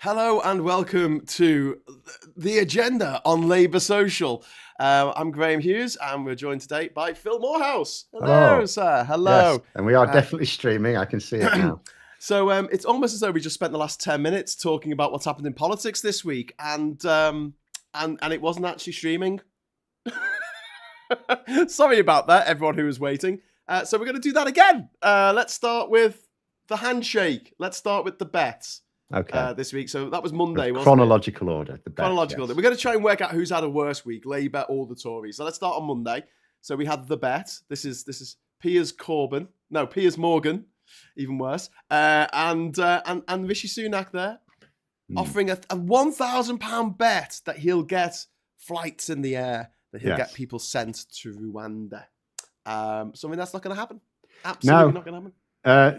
Hello and welcome to the agenda on Labour Social. I'm Graham Hughes and we're joined today by Phil Morehouse. Hello, sir. Hello. Yes, and we are definitely streaming. I can see it now. So it's almost as though we just spent the last 10 minutes talking about what's happened in politics this week, and it wasn't actually streaming. Sorry about that, everyone who was waiting. So we're going to do that again. Let's start with the handshake. Let's start with the bets. Okay. This week. So that was Monday, wasn't chronological order. The bet, chronological order. We're going to try and work out who's had a worse week, Labour or the Tories. So let's start on Monday. So we had the bet. This is Piers Morgan, even worse, and Rishi Sunak there, offering a £1,000 bet that he'll get flights in the air, that he'll get people sent to Rwanda. Something that's not going to happen. Absolutely not going to happen.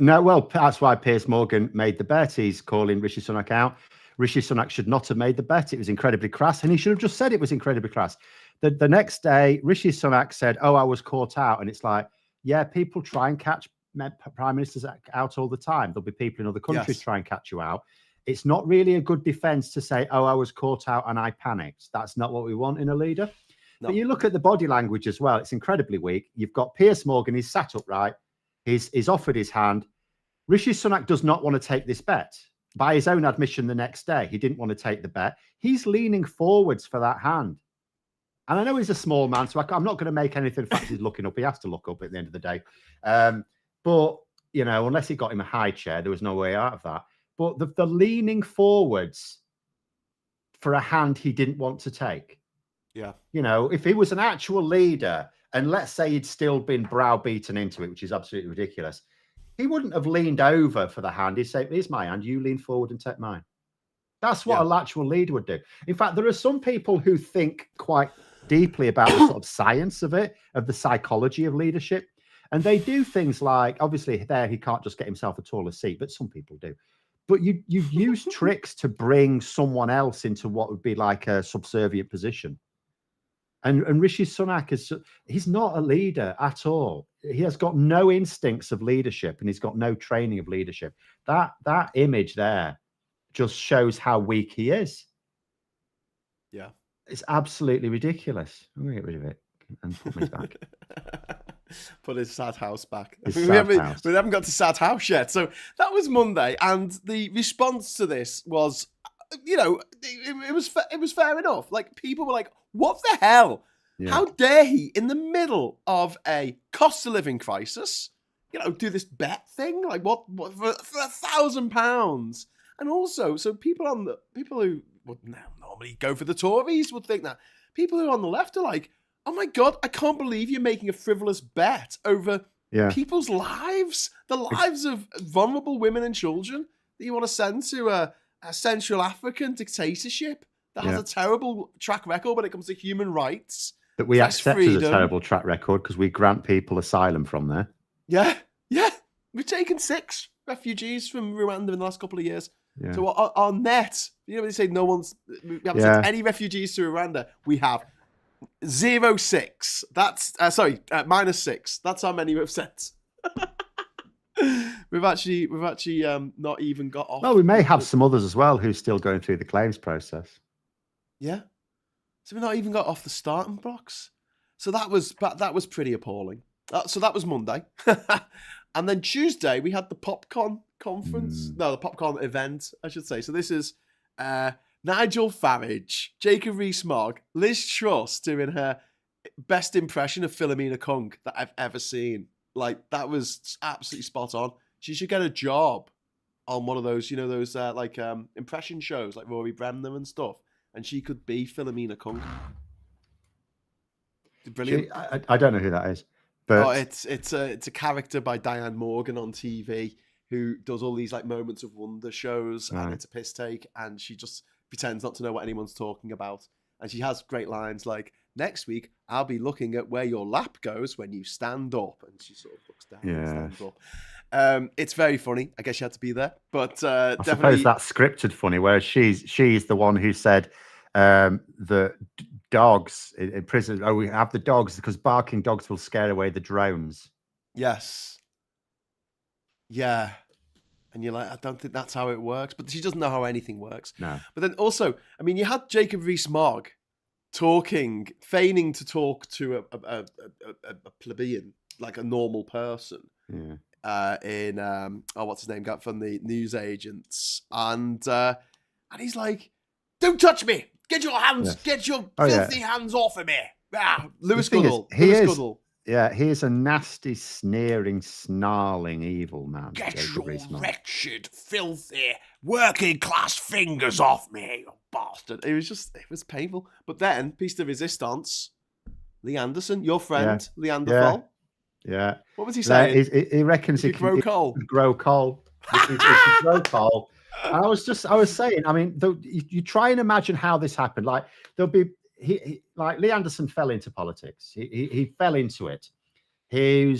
No, well, that's why Piers Morgan made the bet. He's calling Rishi Sunak out. Rishi Sunak should not have made the bet. It was incredibly crass, and he should have just said it was incredibly crass. The next day, Rishi Sunak said, "Oh, I was caught out," and it's like, yeah, people try and catch prime ministers out all the time. There'll be people in other countries try and catch you out. It's not really a good defense to say, "Oh, I was caught out and I panicked." That's not what we want in a leader. No. But you look at the body language as well; it's incredibly weak. You've got Piers Morgan; he's sat upright. He's offered his hand. Rishi Sunak does not want to take this bet. By his own admission the next day, he didn't want to take the bet. He's leaning forwards for that hand. And I know he's a small man, so I'm not going to make anything. In fact, he's looking up. He has to look up at the end of the day. But, you know, unless he got him a high chair, there was no way out of that. But the leaning forwards for a hand he didn't want to take. Yeah. You know, if he was an actual leader, and let's say he'd still been browbeaten into it, which is absolutely ridiculous, he wouldn't have leaned over for the hand. He'd say, "Here's my hand, you lean forward and take mine." That's what an actual leader would do. In fact, there are some people who think quite deeply about the sort of science of it, of the psychology of leadership. And they do things like, obviously there he can't just get himself a taller seat, but some people do. But you use tricks to bring someone else into what would be like a subservient position. And Rishi Sunak he's not a leader at all. He has got no instincts of leadership and he's got no training of leadership. That image there just shows how weak he is. Yeah. It's absolutely ridiculous. I'm going to get rid of it and put me back. Put his sad house back. We haven't got to sad house yet. So that was Monday. And the response to this was, you know, it was fair enough. Like, people were like, what the hell? Yeah. How dare he, in the middle of a cost of living crisis, you know, do this bet thing? Like, what for £1,000? And also, so people who would normally go for the Tories would think that. People who are on the left are like, oh my God, I can't believe you're making a frivolous bet over people's lives, the lives of vulnerable women and children that you want to send to a Central African dictatorship that has a terrible track record when it comes to human rights. That we accept as a terrible track record because we grant people asylum from there. Yeah. We've taken 6 refugees from Rwanda in the last couple of years. Yeah. So our net, you know, they say we haven't sent any refugees to Rwanda. We have 0.6. That's -6. That's how many we've sent. We've actually not even got off. Well, we may have some others as well who's still going through the claims process. Yeah, so we've not even got off the starting blocks. So that was pretty appalling. So that was Monday, and then Tuesday we had the PopCon conference. No, the PopCon event, I should say. So this is Nigel Farage, Jacob Rees-Mogg, Liz Truss doing her best impression of Philomena Kunk that I've ever seen. Like, that was absolutely spot on. She should get a job on one of those, you know, those impression shows like Rory Bremner and stuff. And she could be Philomena Kunk. Brilliant. I don't know who that is. But it's a character by Diane Morgan on TV who does all these like moments of wonder shows, and it's a piss take, and she just pretends not to know what anyone's talking about. And she has great lines like, "Next week, I'll be looking at where your lap goes when you stand up." And she sort of looks down and stands up. It's very funny. I guess you had to be there. But I suppose that's scripted funny, where she's the one who said the dogs in prison, we have the dogs because barking dogs will scare away the drones. Yes. Yeah. And you're like, I don't think that's how it works. But she doesn't know how anything works. No. But then also, I mean, you had Jacob Rees-Mogg feigning to talk to a plebeian, like a normal person. Yeah. In what's his name? Got from the newsagents, and he's like, "Don't touch me! Get your hands, get your filthy hands off of me!" Lewis Goodall. Yeah, he is a nasty, sneering, snarling, evil man. Get your wretched, filthy, working class fingers off me, you bastard! It was painful. But then, piece de resistance, Lee Anderson, your friend, Leanderthal. Yeah. What was he saying? He reckons he can grow coal. Grow coal. He can grow coal. And I was saying, I mean, you try and imagine how this happened. Like there'll be like Lee Anderson fell into politics. He fell into it. He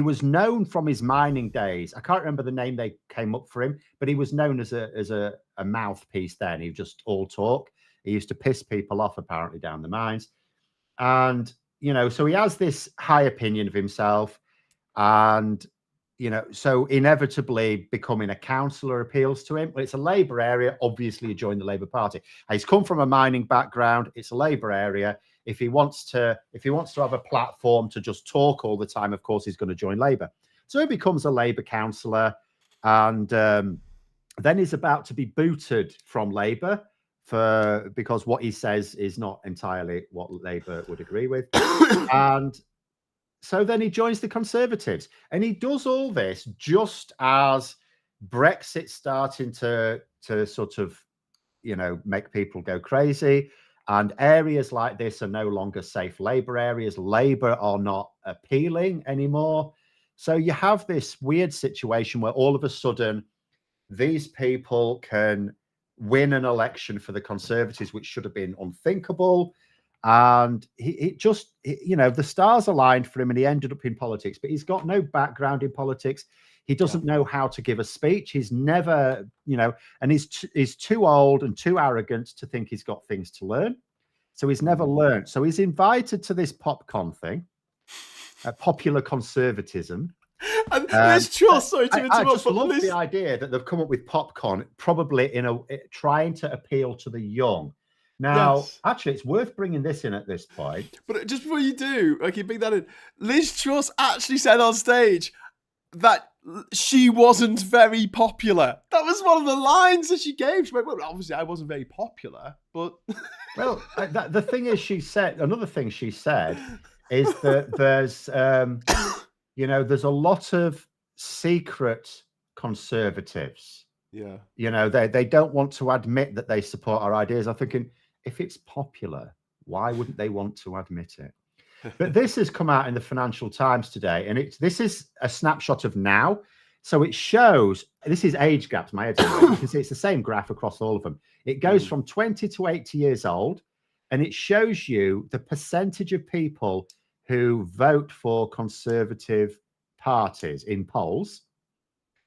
was known from his mining days. I can't remember the name they came up for him, but he was known as a mouthpiece then. He was just all talk. He used to piss people off apparently down the mines. And so he has this high opinion of himself, and so inevitably becoming a councillor appeals to him. Well, it's a Labour area. Obviously, he joined the Labour Party. He's come from a mining background. It's a Labour area. If he wants to have a platform to just talk all the time, of course, he's going to join Labour. So he becomes a Labour councillor, and then he's about to be booted from Labour because what he says is not entirely what Labour would agree with. And so then he joins the Conservatives, and he does all this just as Brexit's starting to sort of, make people go crazy. And areas like this are no longer safe Labour areas. Labour are not appealing anymore. So you have this weird situation where all of a sudden these people can win an election for the Conservatives, which should have been unthinkable. And the stars aligned for him, and he ended up in politics, but he's got no background in politics. He doesn't know how to give a speech. He's never, and he's too old and too arrogant to think he's got things to learn. So he's never learned. So he's invited to this PopCon thing, popular conservatism. And Liz Truss, sorry to interrupt. I just love the idea that they've come up with PopCon, probably trying to appeal to the young. Now, actually, it's worth bringing this in at this point. But just before you do, okay, bring that in. Liz Truss actually said on stage that she wasn't very popular. That was one of the lines that she gave. She went, well, obviously, I wasn't very popular, but... Well, the thing is, another thing she said is that there's, there's a lot of secret conservatives. Yeah. They don't want to admit that they support our ideas. I'm thinking, if it's popular, why wouldn't they want to admit it? But this has come out in the Financial Times today, and this is a snapshot of now. So it shows, this is age gaps, my head. You can see it's the same graph across all of them. It goes from 20 to 80 years old, and it shows you the percentage of people who vote for Conservative parties in polls.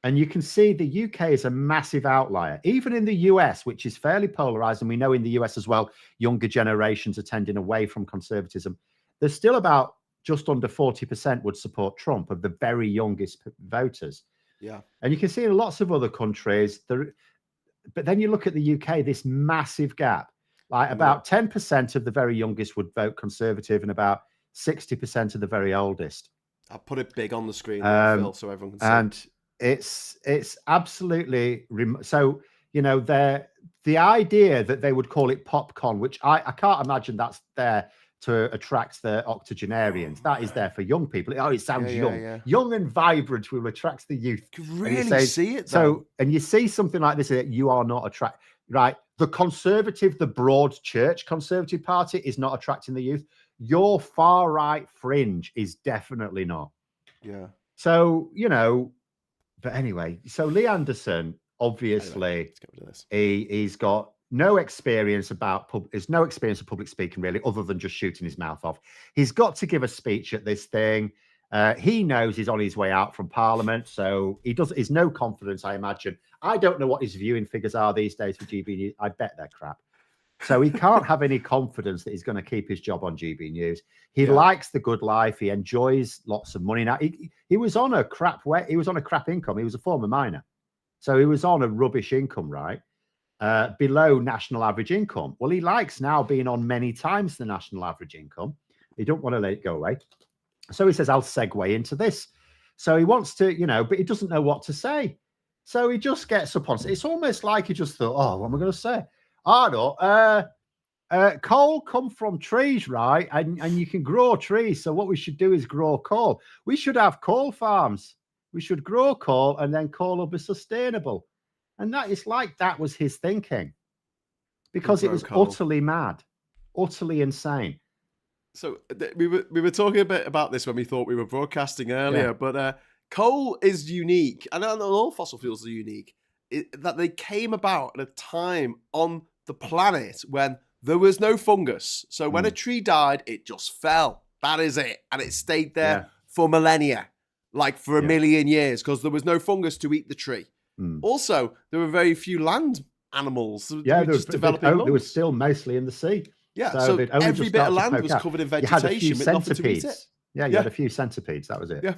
And you can see the UK is a massive outlier. Even in the US, which is fairly polarized, and we know in the US as well, younger generations are tending away from conservatism. There's still about just under 40% would support Trump of the very youngest voters. Yeah. And you can see in lots of other countries, but then you look at the UK, this massive gap. Like about 10% of the very youngest would vote Conservative, and about 60% of the very oldest. I'll put it big on the screen, Phil, so everyone can see. And it's absolutely so. The idea that they would call it PopCon, which I can't imagine that's there to attract the octogenarians. That is there for young people. Oh, it sounds young and vibrant. Will attract the youth. You can really see it. So, and you see something like this, that you are not attract. Right, the Conservative, the broad church Conservative Party is not attracting the youth. Your far right fringe is definitely not. Yeah. So but anyway, so Lee Anderson, obviously, he's got no experience of public speaking, really, other than just shooting his mouth off. He's got to give a speech at this thing. He knows he's on his way out from Parliament, so he's no confidence, I imagine. I don't know what his viewing figures are these days for GB News. I bet they're crap. So he can't have any confidence that he's going to keep his job on GB News. He likes the good life. He enjoys lots of money. Now he was on a crap income. He was a former miner. So he was on a rubbish income, right? Below national average income. Well, he likes now being on many times the national average income. He don't want to let it go away. So he says, I'll segue into this. So he wants to, but he doesn't know what to say. So he just gets up on. It's almost like he just thought, oh, what am I going to say? I don't. Coal come from trees, right? And you can grow trees. So what we should do is grow coal. We should have coal farms. We should grow coal, and then coal will be sustainable. And that is like that was his thinking, because it was utterly mad, utterly insane. So we were talking a bit about this when we thought we were broadcasting earlier, but coal is unique, and all fossil fuels are unique, that they came about at a time on the planet when there was no fungus. So when a tree died, it just fell. That is it. And it stayed there for millennia, like for a million years, because there was no fungus to eat the tree. Also, there were very few land animals. Yeah, they were still mostly in the sea. Yeah, so every bit of land was covered in vegetation with nothing to eat it. Yeah, you had a few centipedes. That was it. Yeah.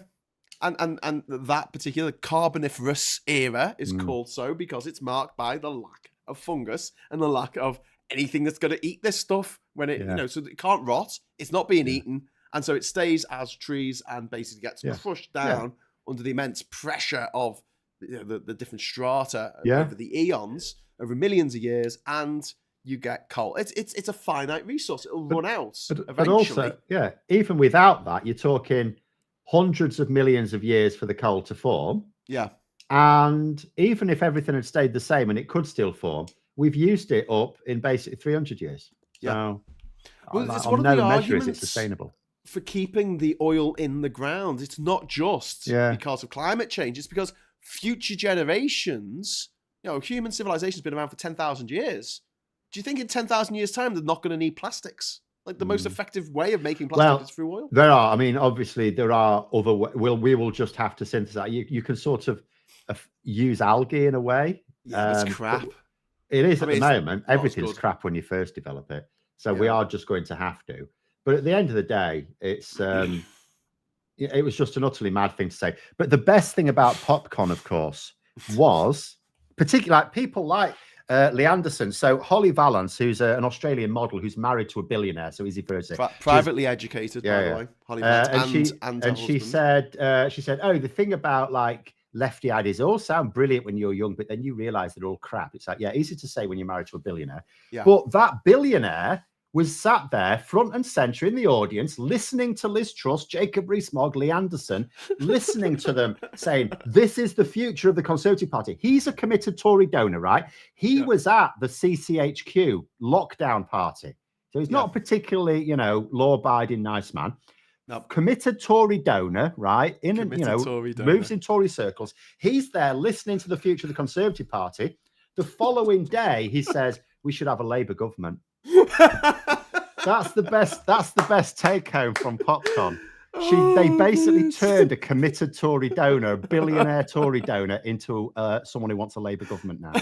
And that particular Carboniferous era is called so because it's marked by the lack of fungus and the lack of anything that's going to eat this stuff when it, so it can't rot. It's not being eaten. And so it stays as trees and basically gets crushed down under the immense pressure of the different strata over the eons, over millions of years. And you get coal. It's a finite resource. It'll run out eventually. But also, even without that, you're talking hundreds of millions of years for the coal to form. Yeah. And even if everything had stayed the same and it could still form, we've used it up in basically 300 years. Yeah. So it's one of the arguments is it sustainable for keeping the oil in the ground. It's not just because of climate change. It's because future generations, human civilization's been around for 10,000 years. Do you think in 10,000 years' time they're not going to need plastics? Like the most effective way of making plastic is through oil? There are. I mean, obviously there are other ways. We will just have to synthesize. You can sort of use algae in a way. Yeah, it's crap. It is at the moment. Everything's crap when you first develop it. So we are just going to have to. But at the end of the day, it's it was just an utterly mad thing to say. But the best thing about PopCon, of course, was particularly people like Lee Anderson. So Holly Valance, who's an Australian model who's married to a billionaire, so easy for her to say. Privately educated, by the way. Holly Valance she said, oh, the thing about like lefty ideas all sound brilliant when you're young, but then you realize they're all crap. It's like, easy to say when you're married to a billionaire. Yeah. But that billionaire was sat there front and center in the audience, listening to Liz Truss, Jacob Rees-Mogg, Lee Anderson, listening to them saying, this is the future of the Conservative Party. He's a committed Tory donor, right? He was at the CCHQ lockdown party. So he's not a particularly, law-abiding nice man. No. Committed Tory donor, right? Moves in Tory circles. He's there listening to the future of the Conservative Party. The following day, he says, we should have a Labour government. That's the best take home from PopCon. They basically turned a committed Tory donor, a billionaire Tory donor, into someone who wants a Labour government now.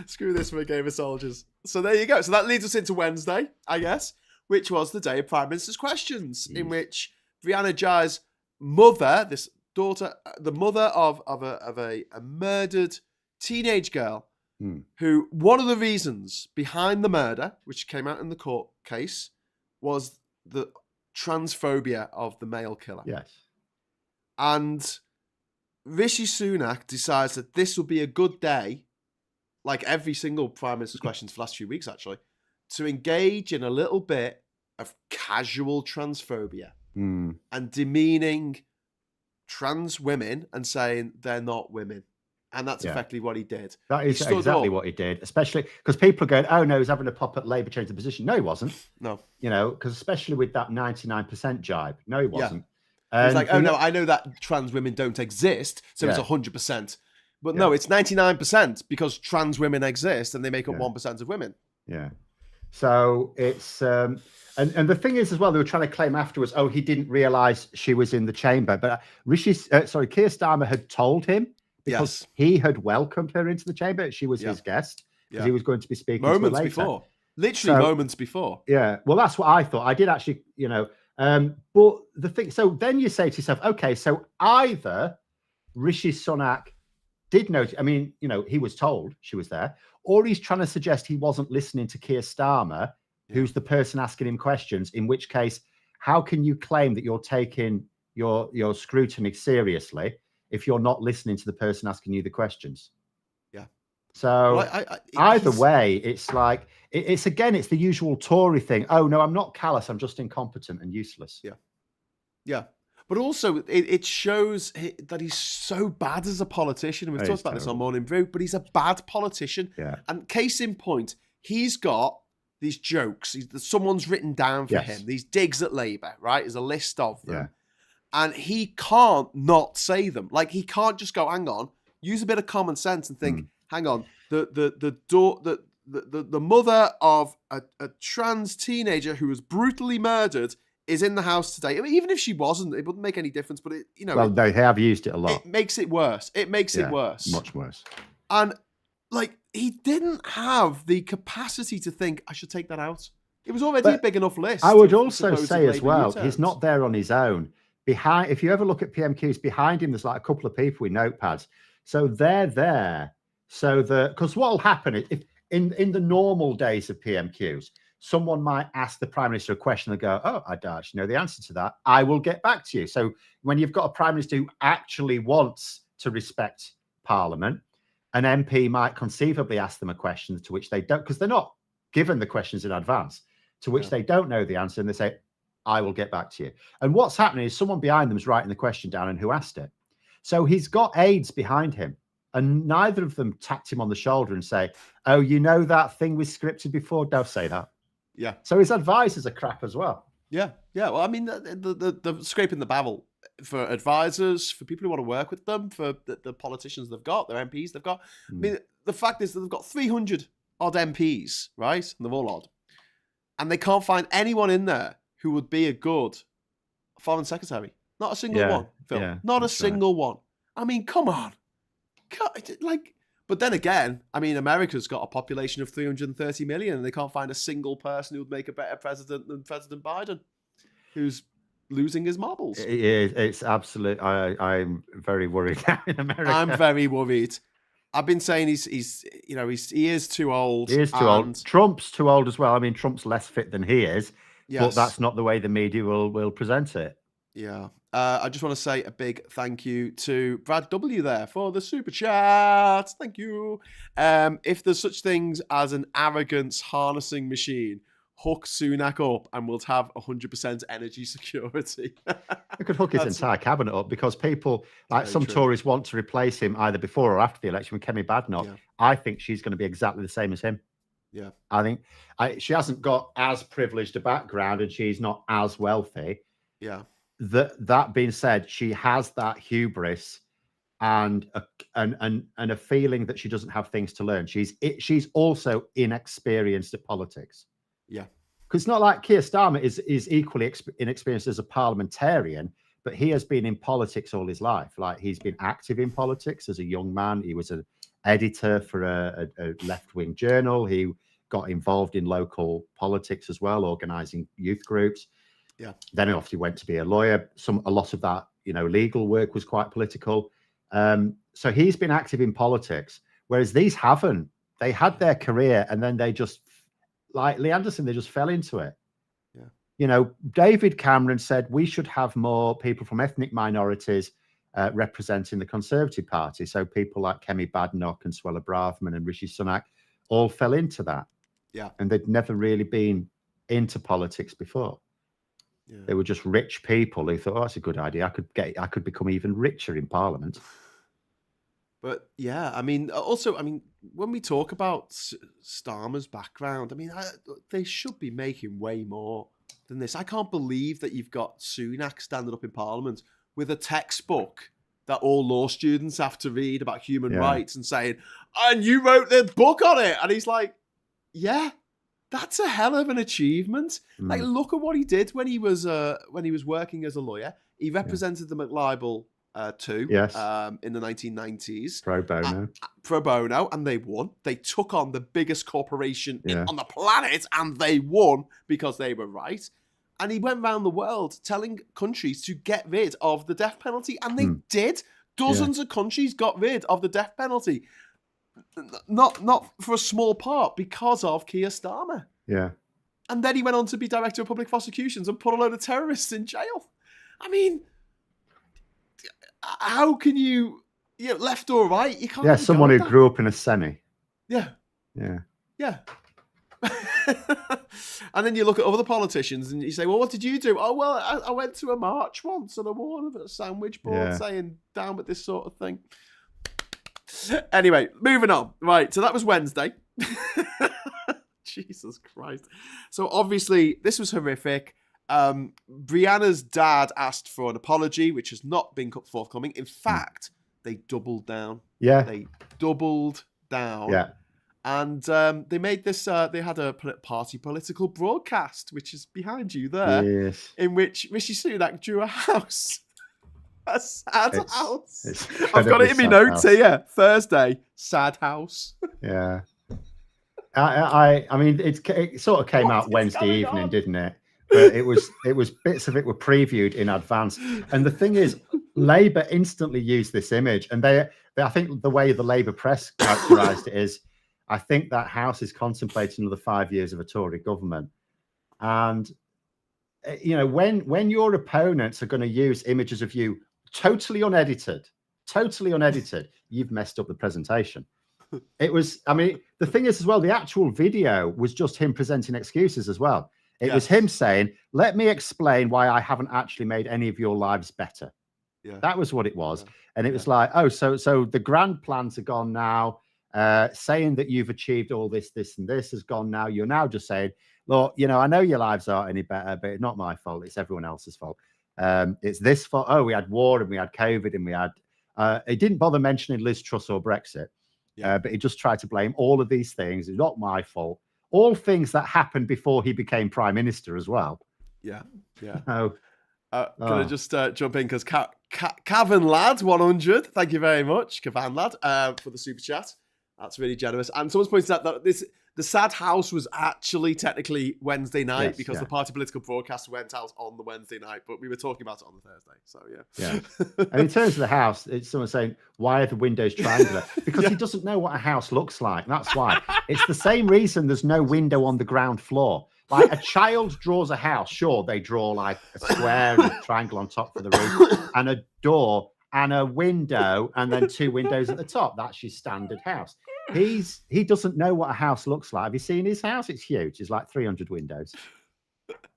Screw this for a game of soldiers. So there you go. So that leads us into Wednesday, I guess, which was the day of Prime Minister's Questions, in which Brianna Jai's mother, this daughter, the mother of a murdered teenage girl, who one of the reasons behind the murder, which came out in the court case, was the transphobia of the male killer. Yes. And Rishi Sunak decides that this will be a good day, like every single Prime Minister's Questions for the last few weeks, actually, to engage in a little bit of casual transphobia and demeaning trans women and saying they're not women. And that's effectively what he did. That is exactly what he did, especially because people are going, oh, no, he's having a pop at Labour change the position. No, he wasn't. No. Because especially with that 99% jibe. No, he wasn't. He's like, oh, no, I know that trans women don't exist, so it's 100%. But no, it's 99% because trans women exist and they make up 1% of women. Yeah. So it's... and the thing is as well, they were trying to claim afterwards, oh, he didn't realise she was in the chamber. But Keir Starmer had told him, because he had welcomed her into the chamber. She was his guest because he was going to be speaking moments to her later. Before. Literally moments before. Yeah. Well, that's what I thought. I did actually, but the thing, so then you say to yourself, okay, so either Rishi Sunak did know. I mean, he was told she was there, or he's trying to suggest he wasn't listening to Keir Starmer, who's the person asking him questions. In which case, how can you claim that you're taking your scrutiny seriously if you're not listening to the person asking you the questions? Yeah. So either way, it's like it's the usual Tory thing. Oh no, I'm not callous. I'm just incompetent and useless. Yeah. Yeah. But also, it shows that he's so bad as a politician. We've talked about this on Morning Brew, but he's a bad politician. Yeah. And case in point, he's got these jokes. Someone's written down for him. These digs at Labour, right? There's a list of them. Yeah. And he can't not say them. Like, he can't just go, hang on, use a bit of common sense and think, hang on, the mother of a trans teenager who was brutally murdered is in the house today. I mean, even if she wasn't, it wouldn't make any difference. But they have used it a lot. It makes it worse. It makes it worse, much worse. And like, he didn't have the capacity to think, I should take that out. It was already a big enough list. I would also say as well, he's not there on his own. Behind, if you ever look at PMQs, behind him, there's like a couple of people with notepads. So they're there. So because what will happen is, if in the normal days of PMQs, someone might ask the Prime Minister a question and go, oh, I don't actually know the answer to that. I will get back to you. So when you've got a Prime Minister who actually wants to respect Parliament, an MP might conceivably ask them a question to which they don't, because they're not given the questions in advance, to which they don't know the answer. And they say, I will get back to you. And what's happening is someone behind them is writing the question down and who asked it. So he's got aides behind him. And neither of them tapped him on the shoulder and say, oh, that thing was scripted before? Don't say that. Yeah. So his advisors are crap as well. Yeah. Yeah. Well, I mean, the scraping the barrel for advisors, for people who want to work with them, for the politicians they've got, their MPs they've got. I mean, the fact is that they've got 300 odd MPs, right? And they're all odd. And they can't find anyone in there who would be a good foreign secretary. Not a single one, Phil. Yeah, not a single one. I mean, come on. But then again, I mean, America's got a population of 330 million and they can't find a single person who would make a better president than President Biden, who's losing his marbles. It's absolute. I'm very worried now in America. I'm very worried. I've been saying he is too old. He is too old. Trump's too old as well. I mean, Trump's less fit than he is, but that's not the way the media will present it. Yeah. I just want to say a big thank you to Brad W there for the super chat. Thank you. If there's such things as an arrogance harnessing machine, hook Sunak up and we'll have 100% energy security. We could hook his entire cabinet up, because people, like some Tories, want to replace him either before or after the election with Kemi Badenoch. Yeah. I think she's going to be exactly the same as him. Yeah. I think she hasn't got as privileged a background and she's not as wealthy. Yeah. That being said, she has that hubris and a feeling that she doesn't have things to learn. She's also inexperienced at politics. Yeah, because it's not like Keir Starmer is equally inexperienced as a parliamentarian, but he has been in politics all his life. Like, he's been active in politics as a young man. He was an editor for a left-wing journal. He got involved in local politics as well, organising youth groups. Yeah. Then he obviously went to be a lawyer. A lot of that, legal work was quite political. So he's been active in politics, whereas these haven't. They had their career and then they just, like Lee Anderson, they just fell into it. Yeah. David Cameron said we should have more people from ethnic minorities representing the Conservative Party. So people like Kemi Badenoch and Suella Braverman and Rishi Sunak all fell into that. Yeah. And they'd never really been into politics before. Yeah. They were just rich people who thought, oh, that's a good idea. I could become even richer in Parliament. But yeah, I mean, also, when we talk about Starmer's background, they should be making way more than this. I can't believe that you've got Sunak standing up in Parliament with a textbook that all law students have to read about human rights and saying, and you wrote the book on it. And he's like, yeah. That's a hell of an achievement. Like, look at what he did when he was working as a lawyer. He represented the McLibel too in the 1990s. Pro bono, and they won. They took on the biggest corporation on the planet, and they won because they were right. And he went around the world telling countries to get rid of the death penalty, and they did. Dozens of countries got rid of the death penalty. Not for a small part because of Keir Starmer. Yeah. And then he went on to be director of public prosecutions and put a load of terrorists in jail. I mean, how can you left or right? You can't. Yeah, someone who grew up in a semi. Yeah. Yeah. Yeah. And then you look at other politicians and you say, well, what did you do? Oh, well, I went to a march once and I wore a sandwich board saying down with this sort of thing. Anyway, moving on. Right, so that was Wednesday. Jesus Christ. So obviously, this was horrific. Brianna's dad asked for an apology, which has not been forthcoming. In fact, they doubled down. Yeah. They doubled down. Yeah. And they made this, they had a party political broadcast, which is behind you there, in which Rishi Sunak drew a house. A sad house. I've got it in my notes here. Thursday, sad house. Yeah. I mean, it sort of came out Wednesday evening, didn't it? But it was bits of it were previewed in advance. And the thing is, Labour instantly used this image, and they I think the way the Labour press characterised it is, I think that house is contemplating another 5 years of a Tory government. And when your opponents are going to use images of you totally unedited, you've messed up the presentation. It was, I mean, the thing is as well, the actual video was just him presenting excuses as well. It was him saying, let me explain why I haven't actually made any of your lives better. Yeah. That was what it was. Yeah. And it was like, oh, so the grand plans are gone now. Saying that you've achieved all this, and this has gone now. You're now just saying, look, I know your lives aren't any better, but it's not my fault. It's everyone else's fault. It's this fault. Oh, we had war and we had COVID and we had, he didn't bother mentioning Liz Truss or Brexit, but he just tried to blame all of these things. It's not my fault. All things that happened before he became prime minister as well. Yeah. Yeah. Can I just jump in? Because Cavan Lad 100, thank you very much, Cavan Lad, for the super chat. That's really generous. And someone's pointed out that the sad house was actually technically Wednesday night because the party political broadcast went out on the Wednesday night, but we were talking about it on the Thursday. So yeah. And in terms of the house, it's someone saying, why are the windows triangular? Because he doesn't know what a house looks like. That's why. It's the same reason there's no window on the ground floor. Like a child draws a house, sure, they draw like a square and a triangle on top for the roof, and a door and a window, and then two windows at the top. That's your standard house. He doesn't know what a house looks like. Have you seen his house? It's huge. It's like 300 windows.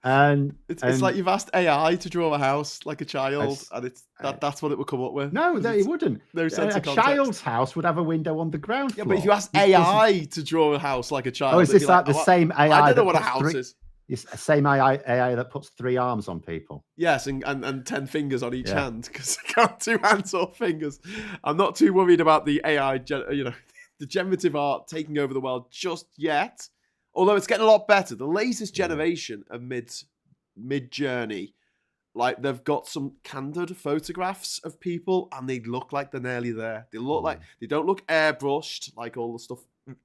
And it's like you've asked AI to draw a house like a child, and that's what it would come up with. No, it wouldn't. No sense of context. Child's house would have a window on the ground floor. Yeah, but if you ask AI to draw a house like a child, oh, is this like the same AI? I don't know what a house is. It's the same AI that puts 3 arms on people. Yes, and 10 fingers on each hand, because I can't do hands or fingers. I'm not too worried about the AI, the generative art taking over the world just yet. Although it's getting a lot better. The latest generation of mid-journey, like they've got some candid photographs of people and they look like they're nearly there. They look like, they don't look airbrushed like all the stuff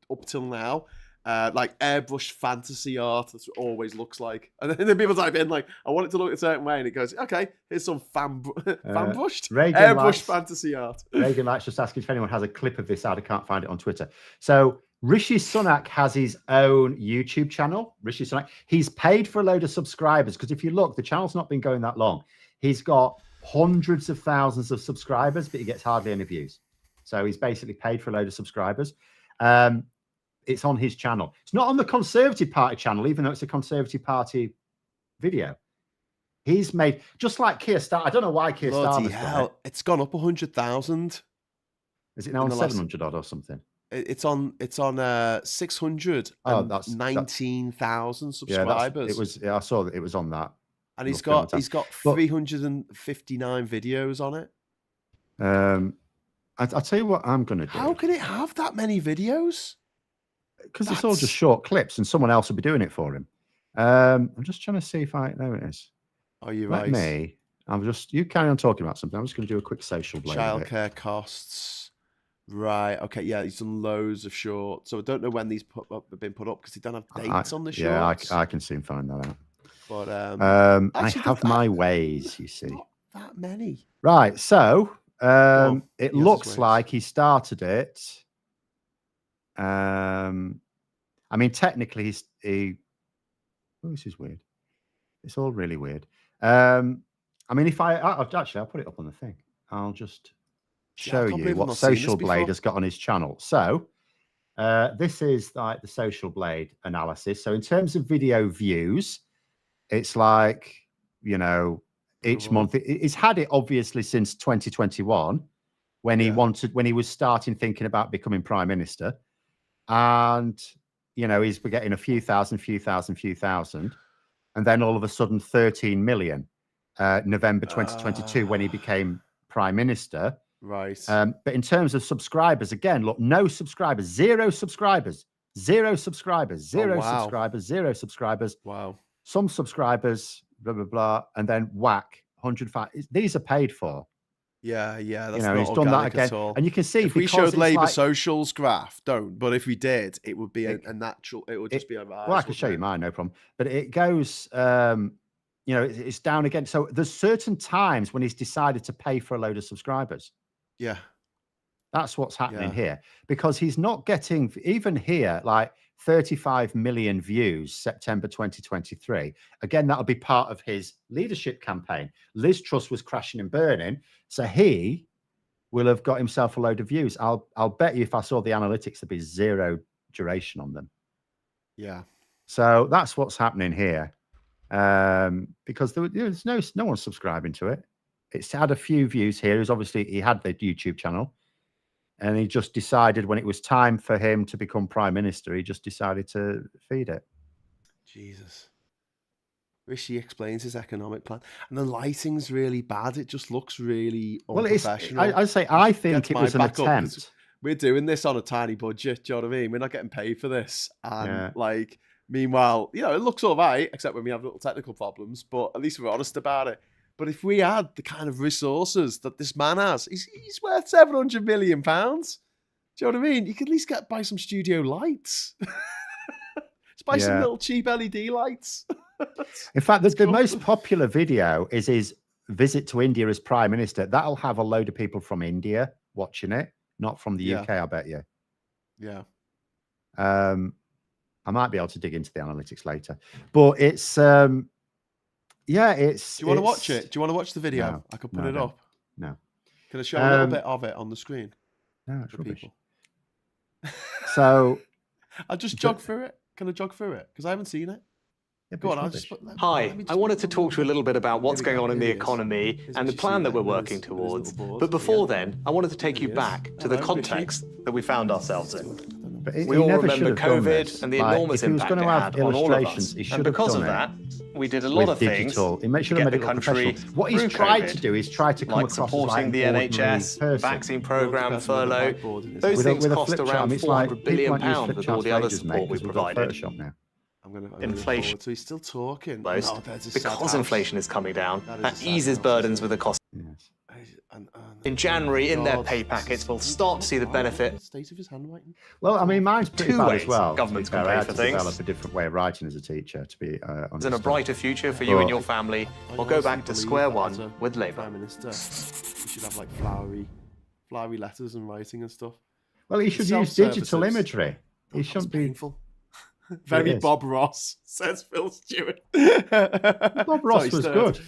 up till now. Like airbrushed fantasy art, that's what it always looks like. And then people type in like, I want it to look a certain way, and it goes, okay, here's some fan-brushed, airbrushed fantasy art. Reagan likes just asking if anyone has a clip of this ad. I can't find it on Twitter. So Rishi Sunak has his own YouTube channel. Rishi Sunak, he's paid for a load of subscribers, because if you look, the channel's not been going that long. He's got hundreds of thousands of subscribers, but he gets hardly any views. So he's basically paid for a load of subscribers. It's on his channel. It's not on the Conservative Party channel, even though it's a Conservative Party video. He's made, just like Keir Starmer. I don't know why Keir Starmer. It's gone up 100,000. Is it now on 700 odd or something? It's on 619,000 subscribers. I saw that it was on that. And he's got 359 videos on it. I'll tell you what I'm going to do. How can it have that many videos? Because it's all just short clips, and someone else will be doing it for him. I'm just trying to see if there it is. Oh, you're right. You carry on talking about something. I'm just going to do a quick social blame. Childcare costs. Right. Okay. Yeah, he's done loads of shorts. So I don't know when these have been put up, because they don't have dates on the shorts. Yeah, I can soon find that out. But I have my ways, you see. Not that many. Right. So It looks like he started it. I mean, technically, this is weird. It's all really weird. I mean, I'll put it up on the thing. I'll just show you what Social Blade has got on his channel. So this is like the Social Blade analysis. So in terms of video views, it's like, you know, each month. He's had it obviously since 2021 when he was starting thinking about becoming prime minister. And, you know, we're getting a few thousand. And then all of a sudden 13 million, November 2022, when he became prime minister. Right. But in terms of subscribers, again, look, no subscribers, zero subscribers. Wow. Some subscribers, blah, blah, blah. And then whack, 105. These are paid for. Yeah. That's, you know, he's done that again. And you can see if we showed Labour Social's graph, but if we did, it would be a natural, it would just be a rise. Well, I can show you mine, no problem. But it goes, you know, it's down again. So there's certain times when he's decided to pay for a load of subscribers. Yeah. That's what's happening here, because he's not getting, even here, like 35 million views, September 2023. Again, that'll be part of his leadership campaign. Liz Truss was crashing and burning. So he will have got himself a load of views. I'll bet you if I saw the analytics, there'd be zero duration on them. Yeah. So that's what's happening here. Because there's no one subscribing to it. It's had a few views here. He had the YouTube channel. And he just decided when it was time for him to become prime minister, he just decided to feed it. Jesus. Rishi explains his economic plan. And the lighting's really bad. It just looks really unprofessional. I think it was an attempt. We're doing this on a tiny budget. Do you know what I mean? We're not getting paid for this. And meanwhile, you know, it looks all right, except when we have little technical problems. But at least we're honest about it. But if we had the kind of resources that this man has, he's worth £700 million. Do you know what I mean? You could at least buy some studio lights. Let's buy some little cheap LED lights. In fact, the most popular video is his visit to India as prime minister. That'll have a load of people from India watching it, not from the UK, I bet you. Yeah. I might be able to dig into the analytics later. But it's... it's. Do you want to watch it? Do you want to watch the video? No, I could put it up. No. Can I show a little bit of it on the screen? No, it's rubbish. People? So I'll just jog through it. Can I jog through it? Because I haven't seen it. Yeah, Go on, Hi, I wanted to talk to you a little bit about what's going on in the economy and the plan that we're working towards. But before then, I wanted to take you back to the context that we found ourselves in. We all remember COVID and the enormous impact it had on all of us. And because of that, we did a lot of things to get the country what he's tried to do is try to come like across supporting the NHS, vaccine programme, furlough. Those things cost around £400 billion with all the other support we provided. Inflation. So he's still talking. Because inflation is coming down, that eases burdens with the cost. Yes. In January, in their pay packets, we'll start to see the benefit. State of his handwriting. Well, I mean, mine's pretty bad as well. Governments can I pay had for to things. develop a different way of writing as a teacher, to be honest. And a brighter future for you and your family. We'll go back to square one with Labour. Prime Minister. We should have like flowery letters and writing and stuff. Well, he should use digital imagery. He shouldn't be painful. Very Bob Ross, says Phil Stewart. Bob Ross was good.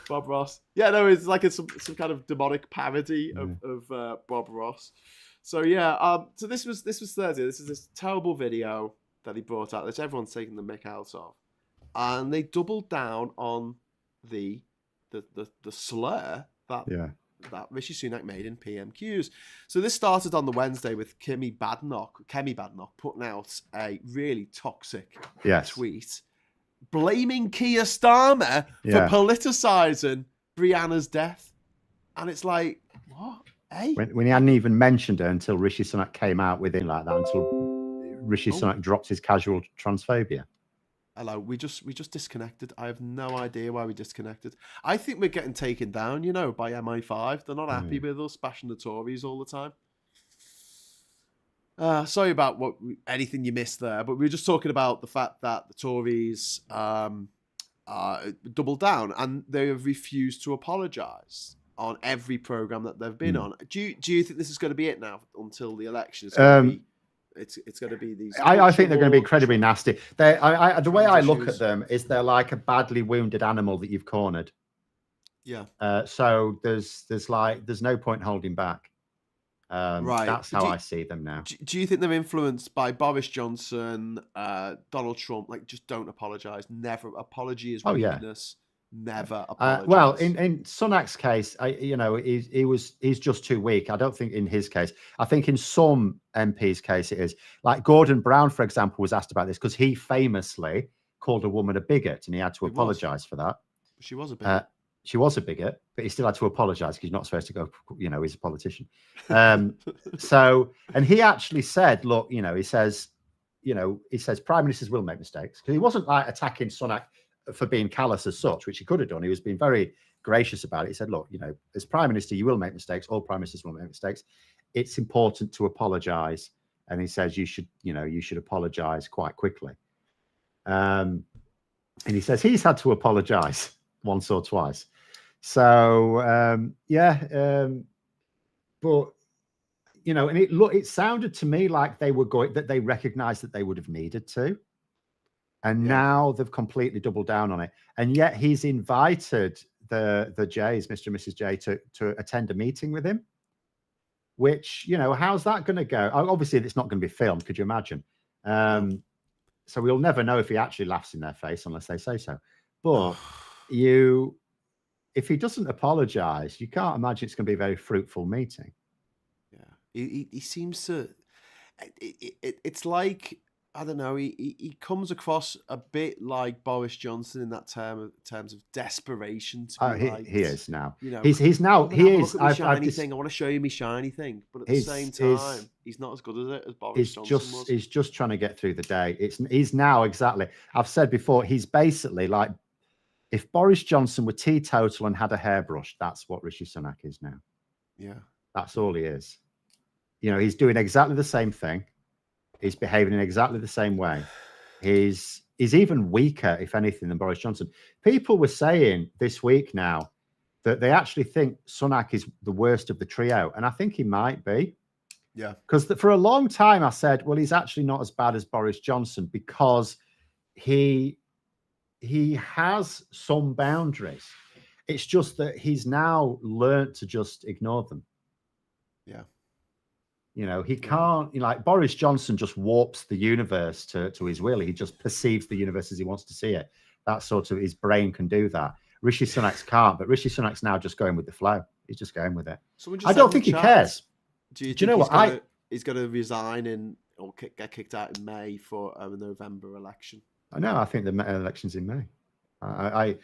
Bob Ross. Yeah, no, it's like some kind of demonic parody of Bob Ross. So yeah, so this was Thursday. This is this terrible video that he brought out that everyone's taking the mick out of. And they doubled down on the slur that Rishi Sunak made in PMQs. So this started on the Wednesday with Kemi Badenoch putting out a really toxic tweet blaming Keir Starmer for politicising Brianna's death. And it's like, what? Hey? When he hadn't even mentioned her until Rishi Sunak came out with it like that, until Rishi Sunak dropped his casual transphobia. Hello, we just disconnected. I have no idea why we disconnected. I think we're getting taken down, by MI5. They're not happy with us bashing the Tories all the time. Sorry about anything you missed there, but we were just talking about the fact that the Tories doubled down and they have refused to apologise on every program that they've been on. Do you think this is going to be it now until the election? It's going to be. It's going to be these. I think they're going to be incredibly nasty. The way I look at them is they're like a badly wounded animal that you've cornered. Yeah. So there's no point holding back. Right. That's how I see them now. Do you think they're influenced by Boris Johnson, Donald Trump? Like, just don't apologize. Never. Apology is weakness. Never apologize. Well, in Sunak's case, he's just too weak. I don't think in his case. I think in some MPs' case it is. Like Gordon Brown, for example, was asked about this because he famously called a woman a bigot, and he had to apologize for that. She was a bigot. She was a bigot, but he still had to apologize because he's not supposed to go, he's a politician. And he actually said, look, he says prime ministers will make mistakes, because he wasn't like attacking Sunak for being callous as such, which he could have done. He was being very gracious about it. He said, look, as prime minister, you will make mistakes. All prime ministers will make mistakes. It's important to apologize. And he says you should apologize quite quickly. And he says he's had to apologize once or twice. So but and it sounded to me like they recognized that they would have needed to, and now they've completely doubled down on it. And yet he's invited the Jays, Mr. and Mrs. J, to attend a meeting with him. Which how's that going to go? Obviously, it's not going to be filmed. Could you imagine? So we'll never know if he actually laughs in their face unless they say so. But if he doesn't apologize, you can't imagine it's going to be a very fruitful meeting. Yeah, he seems to. It's like, I don't know. He comes across a bit like Boris Johnson in that terms of desperation. He is now. He's now. He is. I want to show you my shiny thing, but at the same time, he's not as good at it as Boris Johnson was. He's just trying to get through the day. He's now exactly. I've said before. He's basically like, if Boris Johnson were teetotal and had a hairbrush, that's what Rishi Sunak is now. Yeah, that's all he is. He's doing exactly the same thing. He's behaving in exactly the same way. He's even weaker, if anything, than Boris Johnson. People were saying this week now that they actually think Sunak is the worst of the trio, and I think he might be. Yeah. Because for a long time I said, well, he's actually not as bad as Boris Johnson, because he has some boundaries. It's just that he's now learned to just ignore them. Yeah. He can't, like Boris Johnson just warps the universe to his will. He just perceives the universe as he wants to see it. That sort of, his brain can do that. Rishi Sunak's can't, but Rishi Sunak's now just going with the flow. He's just going with it. I don't think he cares. Do you know what? He's going to resign or get kicked out in May for a November election? I think the election's in May. I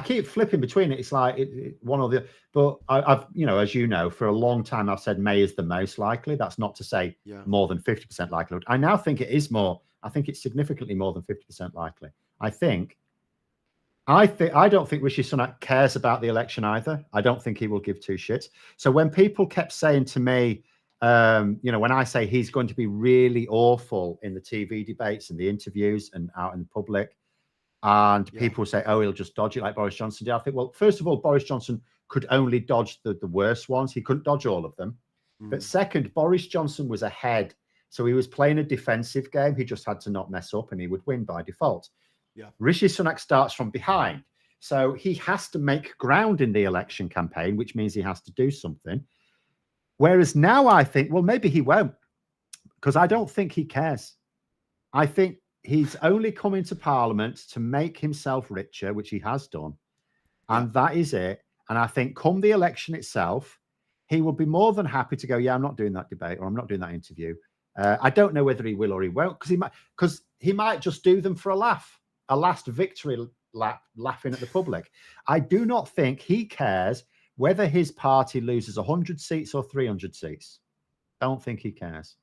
keep flipping between it. It's like one or the other. But I've as you know, for a long time I've said May is the most likely. That's not to say more than 50% likelihood. I now think it is more. I think it's significantly more than 50% likely. I don't think Rishi Sunak cares about the election either. I don't think he will give two shits. So when people kept saying to me, when I say he's going to be really awful in the TV debates and the interviews and out in the public, and people say, oh, he'll just dodge it like Boris Johnson did. I think, well, first of all, Boris Johnson could only dodge the worst ones. He couldn't dodge all of them. But second, Boris Johnson was ahead. So he was playing a defensive game. He just had to not mess up and he would win by default. Yeah. Rishi Sunak starts from behind. So he has to make ground in the election campaign, which means he has to do something. Whereas now I think, well, maybe he won't, because I don't think he cares. I think he's only come into Parliament to make himself richer, which he has done. And that is it. And I think come the election itself, he will be more than happy to go, I'm not doing that debate, or I'm not doing that interview. I don't know whether he will or he won't, because he might just do them for a laugh, a last victory lap, laughing at the public. I do not think he cares whether his party loses 100 seats or 300 seats. I don't think he cares.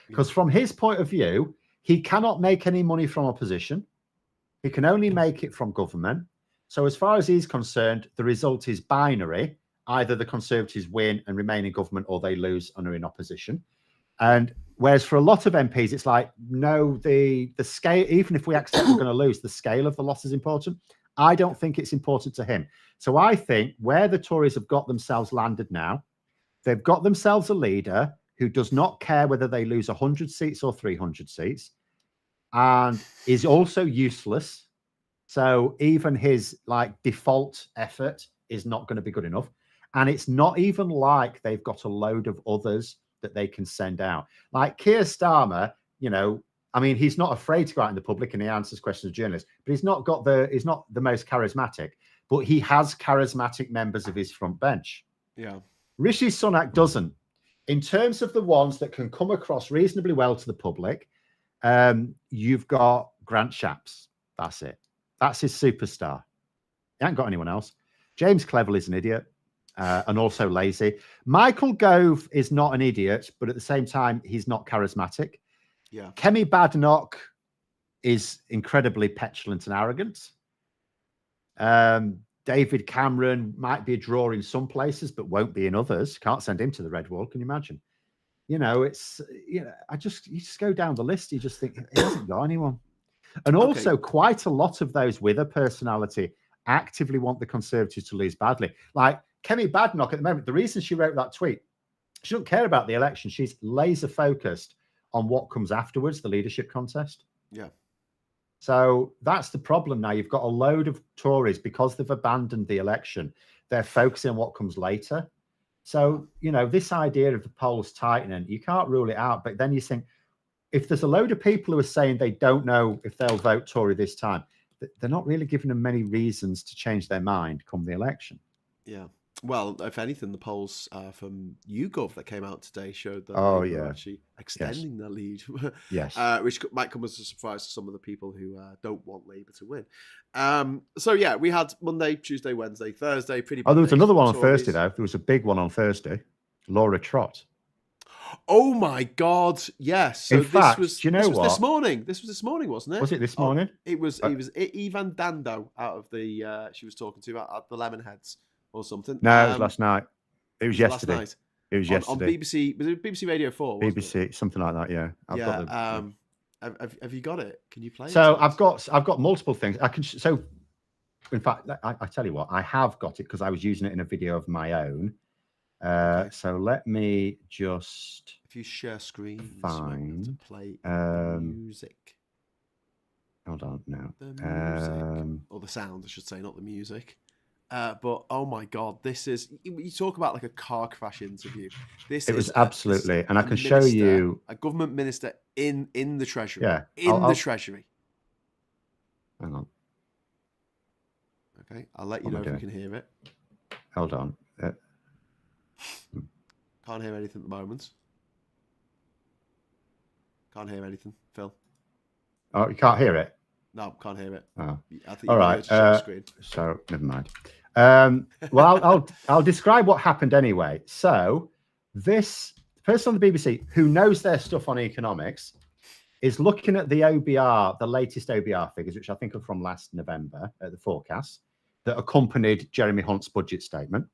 Because from his point of view, he cannot make any money from opposition. He can only make it from government. So as far as he's concerned, the result is binary. Either the Conservatives win and remain in government, or they lose and are in opposition. And whereas for a lot of MPs, it's like, no, the scale, even if we accept we're going to lose, the scale of the loss is important. I don't think it's important to him. So I think where the Tories have got themselves landed now, they've got themselves a leader who does not care whether they lose 100 seats or 300 seats and is also useless. So even his default effort is not going to be good enough. And it's not even like they've got a load of others that they can send out. Like Keir Starmer, he's not afraid to go out in the public and he answers questions of journalists, but he's not the most charismatic, but he has charismatic members of his front bench. Yeah. Rishi Sunak doesn't. In terms of the ones that can come across reasonably well to the public, you've got Grant Shapps. That's it. That's his superstar. He ain't got anyone else. James Cleverly is an idiot and also lazy. Michael Gove is not an idiot, but at the same time, he's not charismatic. Yeah. Kemi Badenoch is incredibly petulant and arrogant. David Cameron might be a draw in some places, but won't be in others. Can't send him to the Red Wall. Can you imagine? You just go down the list. You just think he hasn't got anyone. And also quite a lot of those with a personality actively want the Conservatives to lose badly. Like Kemi Badenoch at the moment, the reason she wrote that tweet, she doesn't care about the election. She's laser focused on what comes afterwards, the leadership contest. Yeah. So that's the problem now. You've got a load of Tories, because they've abandoned the election, they're focusing on what comes later. So, this idea of the polls tightening, you can't rule it out. But then you think, if there's a load of people who are saying they don't know if they'll vote Tory this time, they're not really giving them many reasons to change their mind come the election. Yeah. Well, if anything, the polls from YouGov that came out today showed that they were actually extending their lead. Yes. Which might come as a surprise to some of the people who don't want Labour to win. We had Monday, Tuesday, Wednesday, Thursday. There was another one on Thursday, though. There was a big one on Thursday. Laura Trott. Oh my God! Yes. So in fact, was do you know what? This morning. This was this morning, wasn't it? Was it this morning? It was. It was Ivan Dando out of the. She was talking to at the Lemonheads or something. No, it was last night. It was yesterday. Last night. It was yesterday On BBC. Was it BBC Radio 4? BBC, something like that. Yeah. Have you got it? Can you play? So I've got multiple things. I can. So, in fact, I tell you what, I have got it because I was using it in a video of my own. So let me just. If you share screen, find to play music. Hold on, no. The music, or the sound, I should say, not the music. But oh my God, this is. You talk about like a car crash interview. It was absolutely, and I can show you a government minister in the Treasury. Yeah, the Treasury. Hang on. Okay, I'll let you know if you can hear it. Hold on. Can't hear anything at the moment. Can't hear anything, Phil. Oh, you can't hear it? No, can't hear it. Oh. I think all right. So never mind. Well, I'll describe what happened anyway. So this person on the BBC who knows their stuff on economics is looking at the OBR, the latest OBR figures, which I think are from last November, the forecasts that accompanied Jeremy Hunt's budget statement.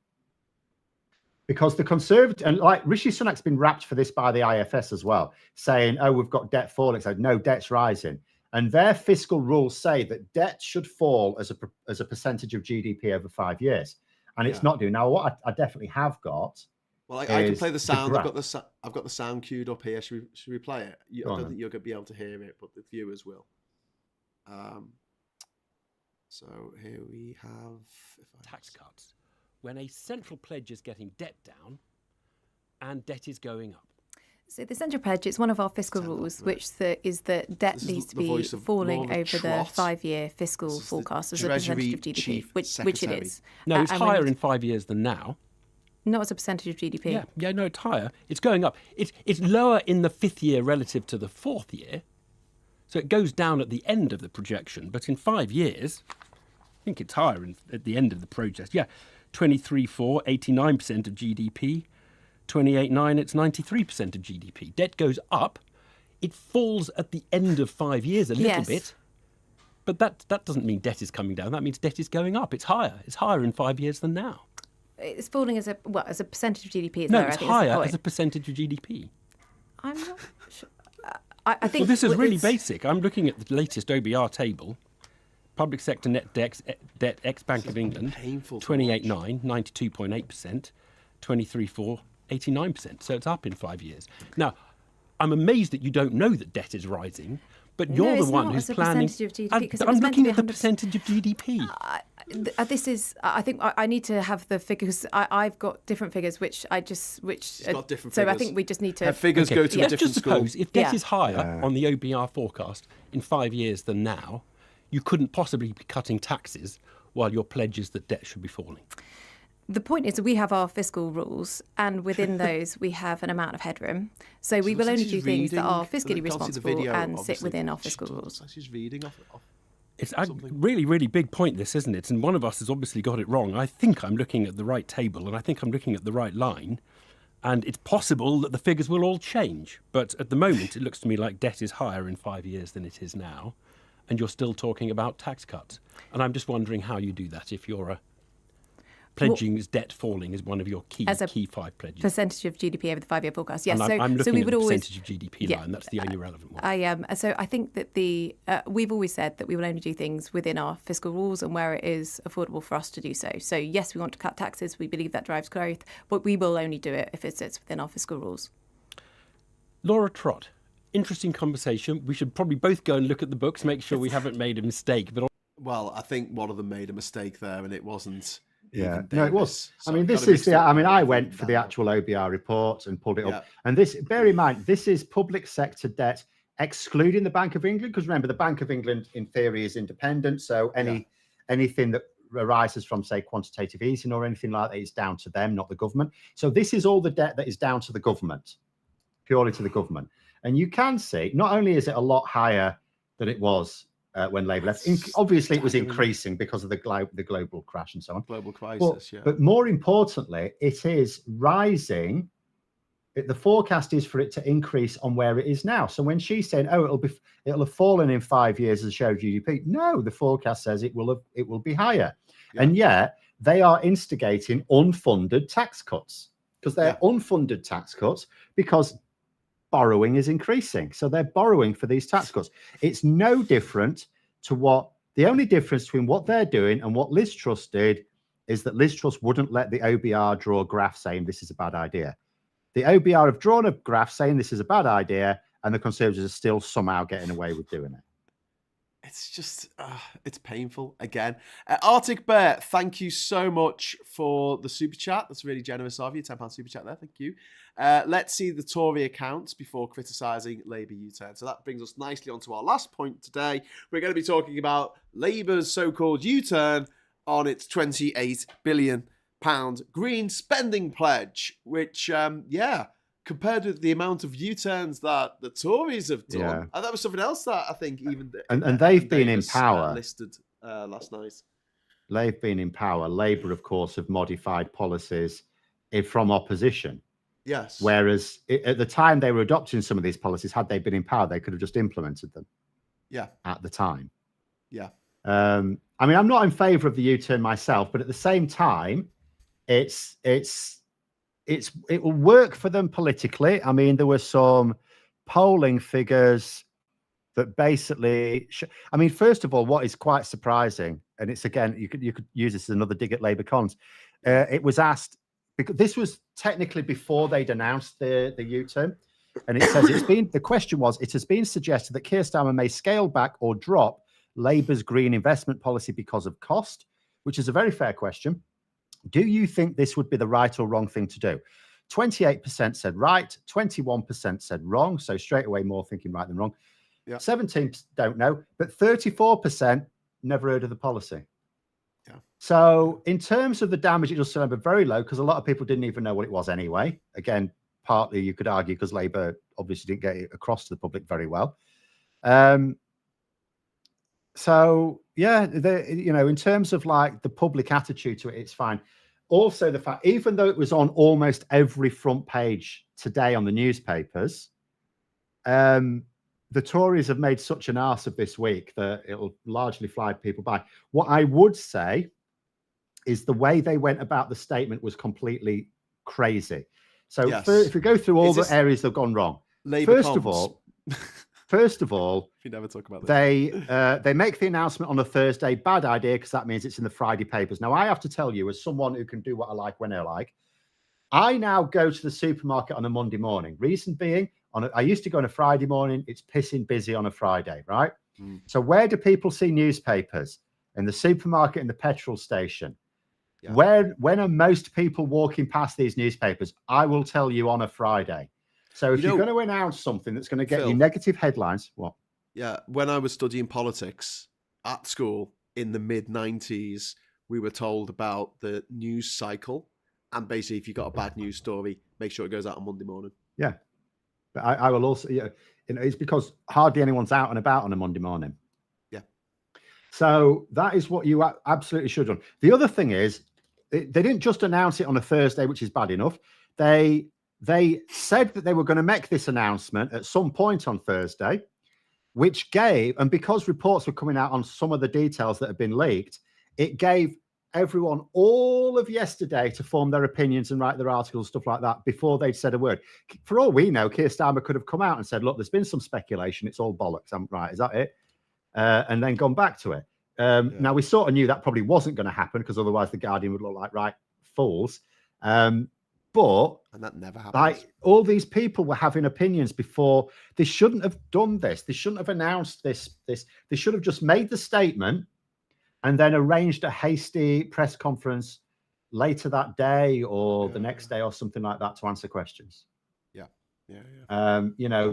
Because the Conservative, and like Rishi Sunak's been wrapped for this by the IFS as well, saying, oh, we've got debt falling. So no, debt's rising. And their fiscal rules say that debt should fall as a percentage of GDP over 5 years. And it's not doing. Now, what I definitely have got. Well, I can play the sound. I've got the sound queued up here. Should we play it? I don't think you're going to be able to hear it, but the viewers will. So here we have tax cuts. When a central pledge is getting debt down and debt is going up. So the central pledge, it's one of our fiscal rules, which is that debt needs to be falling over the 5-year fiscal forecast as a percentage of GDP, which it is. No, it's higher in 5 years than now. Not as a percentage of GDP. Yeah, no, it's higher. It's going up. It's lower in the 5th year relative to the 4th year. So it goes down at the end of the projection. But in 5 years, I think it's higher at the end of the project. Yeah. 23.4, 89% of GDP. 28.9, it's 93% of GDP. Debt goes up. It falls at the end of 5 years a little bit. But that doesn't mean debt is coming down. That means debt is going up. It's higher. It's higher in 5 years than now. It's falling as a percentage of GDP. It's higher as a percentage of GDP. I'm not sure. I think. Well, this is really basic. I'm looking at the latest OBR table. Public sector net debt ex-Bank of England, 28.9, 92.8%, 23.4, 89%. So it's up in 5 years. Now, I'm amazed that you don't know that debt is rising, but you're the one who's planning. I'm looking at the percentage of GDP. This is. I think I need to have the figures. I've got different figures, which got different figures. So I think we just need to have figures go to a different school. Suppose if debt is higher on the OBR forecast in 5 years than now, you couldn't possibly be cutting taxes while your pledge is that debt should be falling. The point is that we have our fiscal rules, and within those we have an amount of headroom. So we will only do things that are fiscally responsible and sit within our fiscal rules. She's reading off it's a really, really big point, this, isn't it? And one of us has obviously got it wrong. I think I'm looking at the right table, and I think I'm looking at the right line. And it's possible that the figures will all change. But at the moment, it looks to me like debt is higher in 5 years than it is now. And you're still talking about tax cuts. And I'm just wondering how you do that if you're pledging debt falling is one of your key 5 pledges. Percentage of GDP over the 5-year forecast. Yes, and I'm looking we at would the always, percentage of GDP line. That's the only relevant one. So I think that we've always said that we will only do things within our fiscal rules and where it is affordable for us to do so. So yes, we want to cut taxes. We believe that drives growth, but we will only do it if it sits within our fiscal rules. Laura Trott, interesting conversation. We should probably both go and look at the books, make sure we haven't made a mistake. But well, I think one of them made a mistake there, and it wasn't. Yeah, no, it was. So I mean, this is I went for the actual OBR report and pulled it up. And this, bear in mind, this is public sector debt excluding the Bank of England, because remember, the Bank of England in theory is independent. So anything that arises from, say, quantitative easing or anything like that is down to them, not the government. So this is all the debt that is down to the government, purely to the government. And you can see, not only is it a lot higher than it was when Labour left. Obviously, it was increasing because of the global crash and so on. Global crisis, But more importantly, it is rising. The forecast is for it to increase on where it is now. So when she's saying, "Oh, it'll have fallen in 5 years as a share of GDP," no, the forecast says it will be higher. Yeah. And yet they are instigating unfunded tax cuts because they're unfunded tax cuts because borrowing is increasing. So they're borrowing for these tax cuts. It's no different to the only difference between what they're doing and what Liz Truss did is that Liz Truss wouldn't let the OBR draw a graph saying this is a bad idea. The OBR have drawn a graph saying this is a bad idea, and the Conservatives are still somehow getting away with doing it. It's just, it's painful again. Arctic Bear, thank you so much for the super chat. That's really generous of you. £10 super chat there. Thank you. Let's see the Tory accounts before criticising Labour U-turn. So that brings us nicely onto our last point today. We're going to be talking about Labour's so-called U-turn on its £28 billion green spending pledge, which, compared with the amount of U-turns that the Tories have done, and that was something else that I think even and they've been in power listed last night. They've been in power. Labour, of course, have modified policies from opposition. Yes. Whereas at the time they were adopting some of these policies, had they been in power, they could have just implemented them. Yeah. At the time. Yeah. I mean, I'm not in favour of the U-turn myself, but at the same time, it will work for them politically. I mean, there were some polling figures that basically, I mean, first of all, what is quite surprising, and it's again, you could use this as another dig at Labour cons. It was asked, because this was technically before they'd announced the U-turn, and it says the question was, it has been suggested that Keir Starmer may scale back or drop Labour's green investment policy because of cost, which is a very fair question. Do you think this would be the right or wrong thing to do? 28% said right, 21% said wrong. So straight away, more thinking right than wrong. 17% don't know, but 34% never heard of the policy. Yeah. So in terms of the damage, it does sound very low because a lot of people didn't even know what it was anyway. Again, partly you could argue because Labour obviously didn't get it across to the public very well. So yeah, in terms of like the public attitude to it, it's fine. Also, the fact, even though it was on almost every front page today on the newspapers, the Tories have made such an arse of this week that it'll largely fly people by. What I would say is the way they went about the statement was completely crazy. So if we go through all the areas that have gone wrong, Labour first of all, first of all, we never talk about this. They make the announcement on a Thursday. Bad idea, because that means it's in the Friday papers. Now, I have to tell you, as someone who can do what I like when I like, I now go to the supermarket on a Monday morning. Reason being, I used to go on a Friday morning. It's pissing busy on a Friday, right? So where do people see newspapers? In the supermarket, in the petrol station. Yeah. When are most people walking past these newspapers? I will tell you, on a Friday. So if you're going to announce something that's going to get you negative headlines, what? Yeah, when I was studying politics at school in the mid-90s, we were told about the news cycle. And basically, if you've got a bad news story, make sure it goes out on Monday morning. Yeah. But I will also, it's because hardly anyone's out and about on a Monday morning. Yeah. So that is what you absolutely should do. The other thing is, they didn't just announce it on a Thursday, which is bad enough. They said that they were going to make this announcement at some point on Thursday, which gave, and because reports were coming out on some of the details that had been leaked, it gave everyone all of yesterday to form their opinions and write their articles, stuff like that, before they'd said a word. For all we know, Keir Starmer could have come out and said, look, there's been some speculation. It's all bollocks. I'm right. Is that it? And then gone back to it. Now, we sort of knew that probably wasn't going to happen, because otherwise the Guardian would look like right fools. And that never happened. Like, all these people were having opinions before. They shouldn't have done this. They shouldn't have announced this. They should have just made the statement and then arranged a hasty press conference later that day or the next day or something like that to answer questions.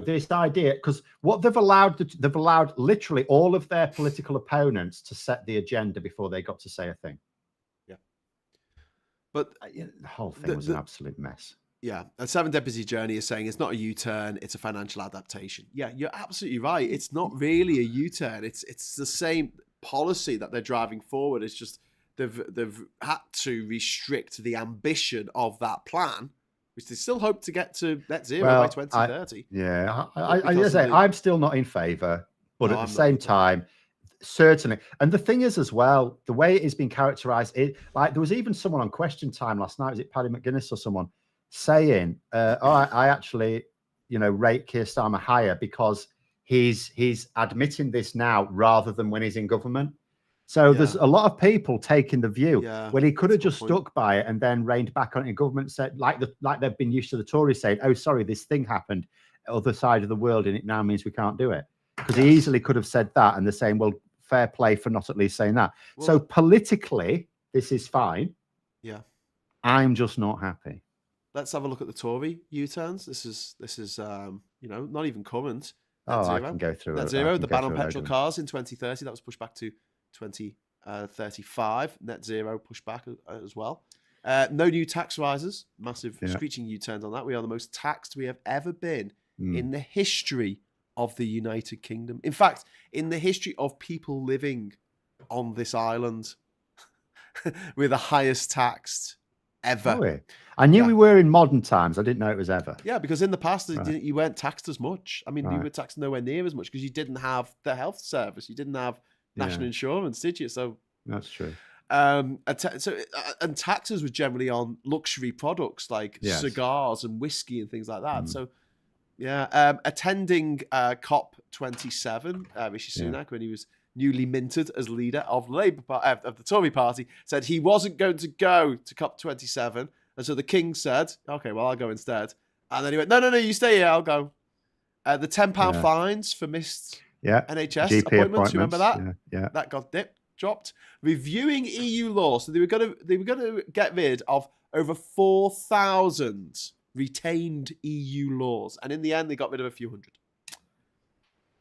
This idea, because what they've allowed literally all of their political opponents to set the agenda before they got to say a thing. Yeah. But the whole thing was an absolute mess. Yeah. A Seven Deputy Journey is saying it's not a U-turn, it's a financial adaptation. Yeah, you're absolutely right. It's not really a U-turn. It's the same policy that they're driving forward. It's just they've had to restrict the ambition of that plan, which they still hope to get to net zero by 2030. I'm still not in favour, but at the same time, certainly. And the thing is, as well, the way it is being characterised, like there was even someone on Question Time last night, was it Paddy McGuinness or someone, saying, I actually, rate Keir Starmer higher because he's admitting this now rather than when he's in government. So there's a lot of people taking the view when he could have just stuck by it and then reined back on it in government, said like they've been used to the Tories saying, oh, sorry, this thing happened at the other side of the world and it now means we can't do it. Because he easily could have said that, and they're saying, well, fair play for not at least saying that. Well, so politically, this is fine. Yeah. I'm just not happy. Let's have a look at the Tory U-turns. This is not even current. I can go through net zero. The ban on petrol cars in 2030, that was pushed back to 2035. Net zero pushed back as well. No new tax rises. Massive screeching U-turns on that. We are the most taxed we have ever been in the history of the United Kingdom. In fact, in the history of people living on this island, we're the highest taxed ever. Oh, yeah. I knew we were in modern times. I didn't know it was ever. Yeah, because in the past, you weren't taxed as much. I mean, you were taxed nowhere near as much because you didn't have the health service. You didn't have national insurance, did you? So that's true. And taxes were generally on luxury products like cigars and whiskey and things like that. So, attending COP27, Rishi Sunak, when he was newly minted as leader of the Tory party, said he wasn't going to go to COP27, and so the King said, "Okay, well, I'll go instead." And then he went, "No, you stay here. I'll go." The £10 fines for missed NHS GP appointments. Remember that? Yeah. That got dropped. Reviewing EU law, so they were going to get rid of over 4,000 retained EU laws, and in the end, they got rid of a few hundred.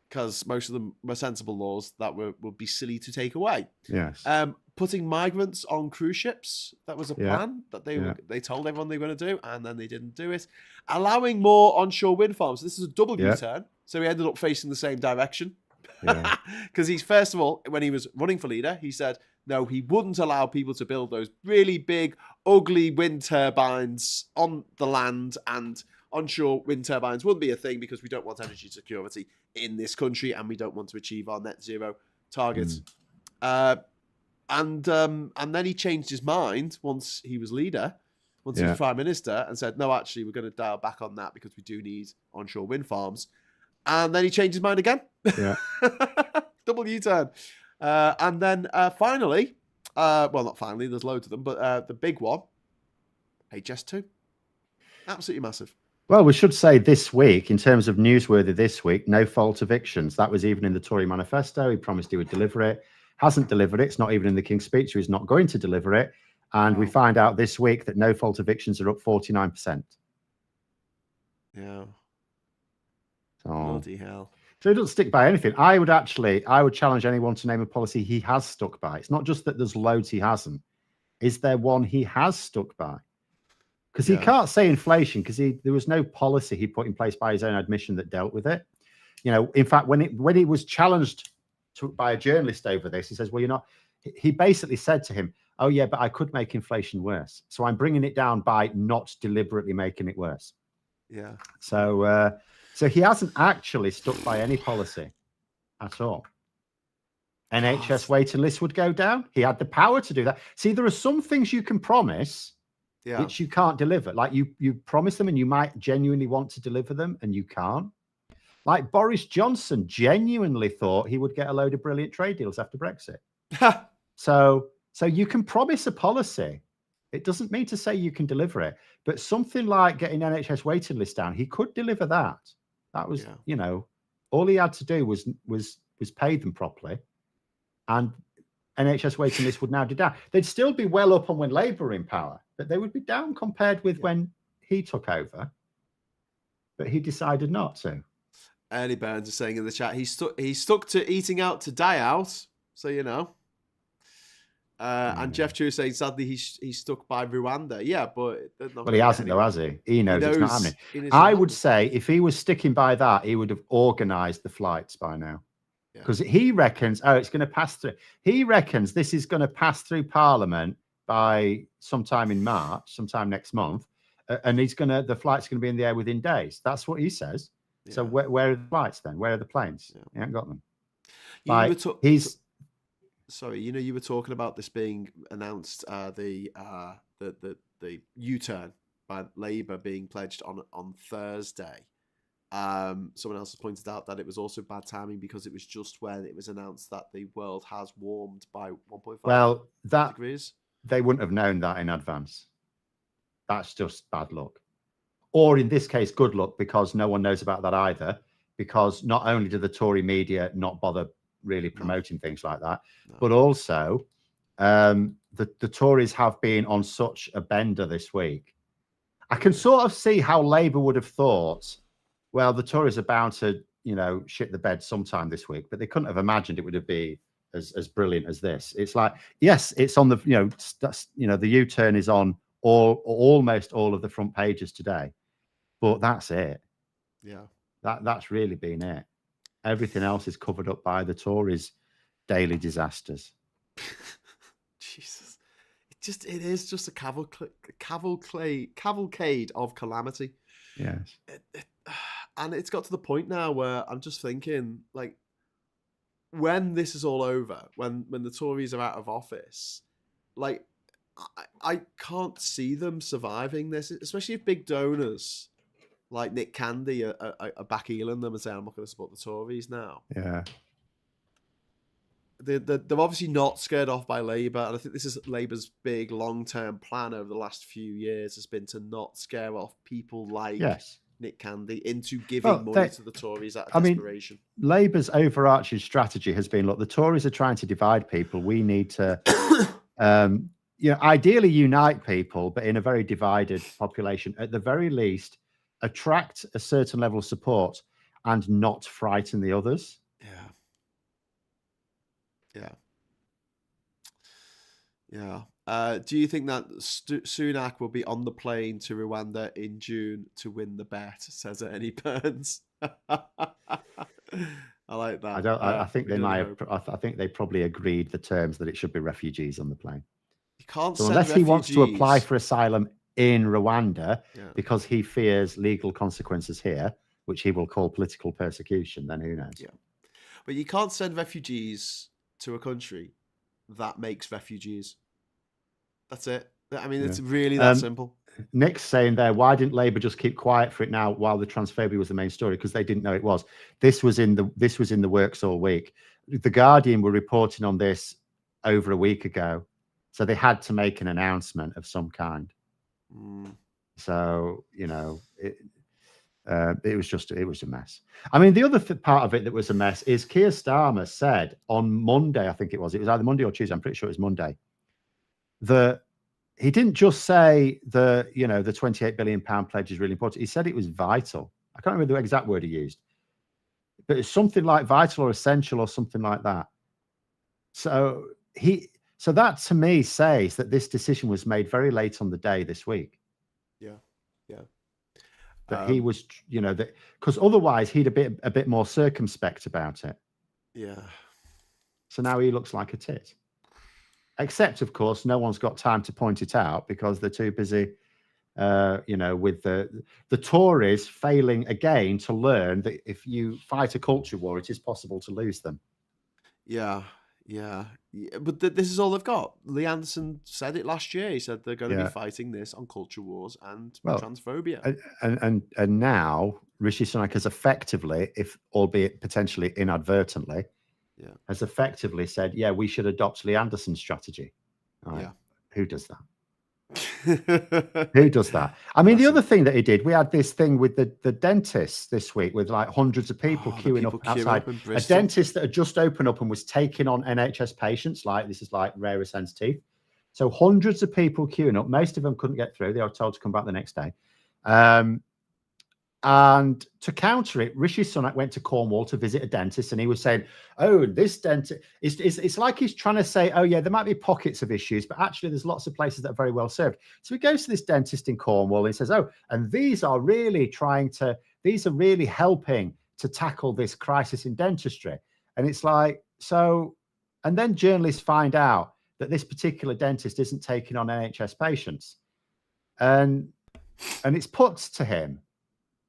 Because most of them were sensible laws that would be silly to take away. Yes. Putting migrants on cruise ships, that was a plan that they told everyone they were going to do, and then they didn't do it. Allowing more onshore wind farms. This is a double U-turn, so he ended up facing the same direction. Because he's, first of all, when he was running for leader, he said, no, he wouldn't allow people to build those really big, ugly wind turbines on the land, and onshore wind turbines wouldn't be a thing because we don't want energy security in this country and we don't want to achieve our net zero targets. And then he changed his mind once he was leader, once he was prime minister, and said, no, actually, we're going to dial back on that because we do need onshore wind farms. And then he changed his mind again. Yeah. Double U-turn. And then finally, well, not finally, there's loads of them, but the big one, HS2. Absolutely massive. Well, we should say this week, in terms of newsworthy this week, no fault evictions. That was even in the Tory manifesto. He promised he would deliver it. Hasn't delivered it. It's not even in the King's Speech, so he's not going to deliver it. And we find out this week that no fault evictions are up 49%. Yeah. So, bloody hell. So he doesn't stick by anything. I would challenge anyone to name a policy he has stuck by. It's not just that there's loads he hasn't. Is there one he has stuck by? Because he can't say inflation because there was no policy he put in place by his own admission that dealt with it. You know, in fact, when he was challenged by a journalist over this, he says, well, you're not. He basically said to him, oh, yeah, but I could make inflation worse. So I'm bringing it down by not deliberately making it worse. Yeah. So he hasn't actually stuck by any policy at all. NHS waiting lists would go down. He had the power to do that. See, there are some things you can promise which you can't deliver. Like you promise them and you might genuinely want to deliver them and you can't. Like Boris Johnson genuinely thought he would get a load of brilliant trade deals after Brexit. So you can promise a policy. It doesn't mean to say you can deliver it. But something like getting NHS waiting list down, he could deliver that. That was, you know, all he had to do was pay them properly. And NHS waiting list would now be down. They'd still be well up on when Labour were in power, but they would be down compared with when he took over. But he decided not to. Early Burns is saying in the chat, he stuck to eating out to die out. So, you know. And Jeff True saying, sadly, he's stuck by Rwanda. Yeah, but... Well, he hasn't, though, has he? He knows it's not happening. I would say if he was sticking by that, he would have organised the flights by now. Because he reckons, it's going to pass through. He reckons this is going to pass through Parliament by sometime in March, sometime next month. And the flight's going to be in the air within days. That's what he says. Yeah. So where are the flights then? Where are the planes? Yeah. He hasn't got them. Sorry, you know, you were talking about this being announced, the U-turn by Labour being pledged on Thursday. Someone else has pointed out that it was also bad timing because it was just when it was announced that the world has warmed by 1.5 degrees. They wouldn't have known that in advance. That's just bad luck. Or in this case, good luck, because no one knows about that either. Because not only do the Tory media not bother really promoting things like that, but also the Tories have been on such a bender this week. I can sort of see how Labour would have thought, well, the Tories are bound to, you know, shit the bed sometime this week, but they couldn't have imagined it would have been as brilliant as this. It's like, yes, it's on the, the U-turn is on almost all of the front pages today, but that's it. Yeah. That's really been it. Everything else is covered up by the Tories' daily disasters. Jesus. It is just a cavalcade of calamity. Yes. And it's got to the point now where I'm just thinking, like, when this is all over, when the Tories are out of office, like, I can't see them surviving this, especially if big donors like Nick Candy are back-heeling them and saying, I'm not going to support the Tories now. Yeah. They're obviously not scared off by Labour, and I think this is Labour's big long-term plan over the last few years has been to not scare off people like Nick Candy into giving money to the Tories out of desperation. Labour's overarching strategy has been, look, the Tories are trying to divide people. We need to, ideally unite people, but in a very divided population. At the very least, attract a certain level of support and not frighten the others. Yeah. Do you think that Sunak will be on the plane to Rwanda in June to win the bet? Says Ernie Burns. I like that. I think they might. I think they probably agreed the terms that it should be refugees on the plane. You can't. So unless he wants to apply for asylum in Rwanda because he fears legal consequences here, which he will call political persecution, then who knows? Yeah, but you can't send refugees to a country that makes refugees. That's it. I mean, it's really that simple. Nick's saying there, why didn't Labour just keep quiet for it now while the transphobia was the main story? Because they didn't know it was. This was in the works all week. The Guardian were reporting on this over a week ago, so they had to make an announcement of some kind. So it was a mess. I mean, the other part of it that was a mess is Keir Starmer said on Monday, I think it was either Monday or Tuesday, I'm pretty sure it was Monday, that he didn't just say the 28 billion pound pledge is really important. He said it was vital. I can't remember the exact word he used, but it's something like vital or essential or something like that. So that to me says that this decision was made very late on the day this week. Yeah. That he was, that because otherwise he'd a bit more circumspect about it. Yeah. So now he looks like a tit. Except, of course, no one's got time to point it out because they're too busy, with the Tories failing again to learn that if you fight a culture war, it is possible to lose them. Yeah. But this is all they've got. Lee Anderson said it last year. He said they're going to be fighting this on culture wars and transphobia. And now Rishi Sunak has effectively, if albeit potentially inadvertently, has effectively said, we should adopt Lee Anderson's strategy. Right? Yeah. Who does that? Who does that? I mean, the other thing that he did, we had this thing with the dentists this week with like hundreds of people queuing up outside. A dentist that had just opened up and was taking on NHS patients. This is like rare sense teeth. So hundreds of people queuing up. Most of them couldn't get through. They were told to come back the next day. And to counter it, Rishi Sunak went to Cornwall to visit a dentist, and he was saying, this dentist, it's like he's trying to say, there might be pockets of issues, but actually there's lots of places that are very well served. So he goes to this dentist in Cornwall and he says, and these are really helping to tackle this crisis in dentistry. And it's like, and then journalists find out that this particular dentist isn't taking on NHS patients. And it's put to him.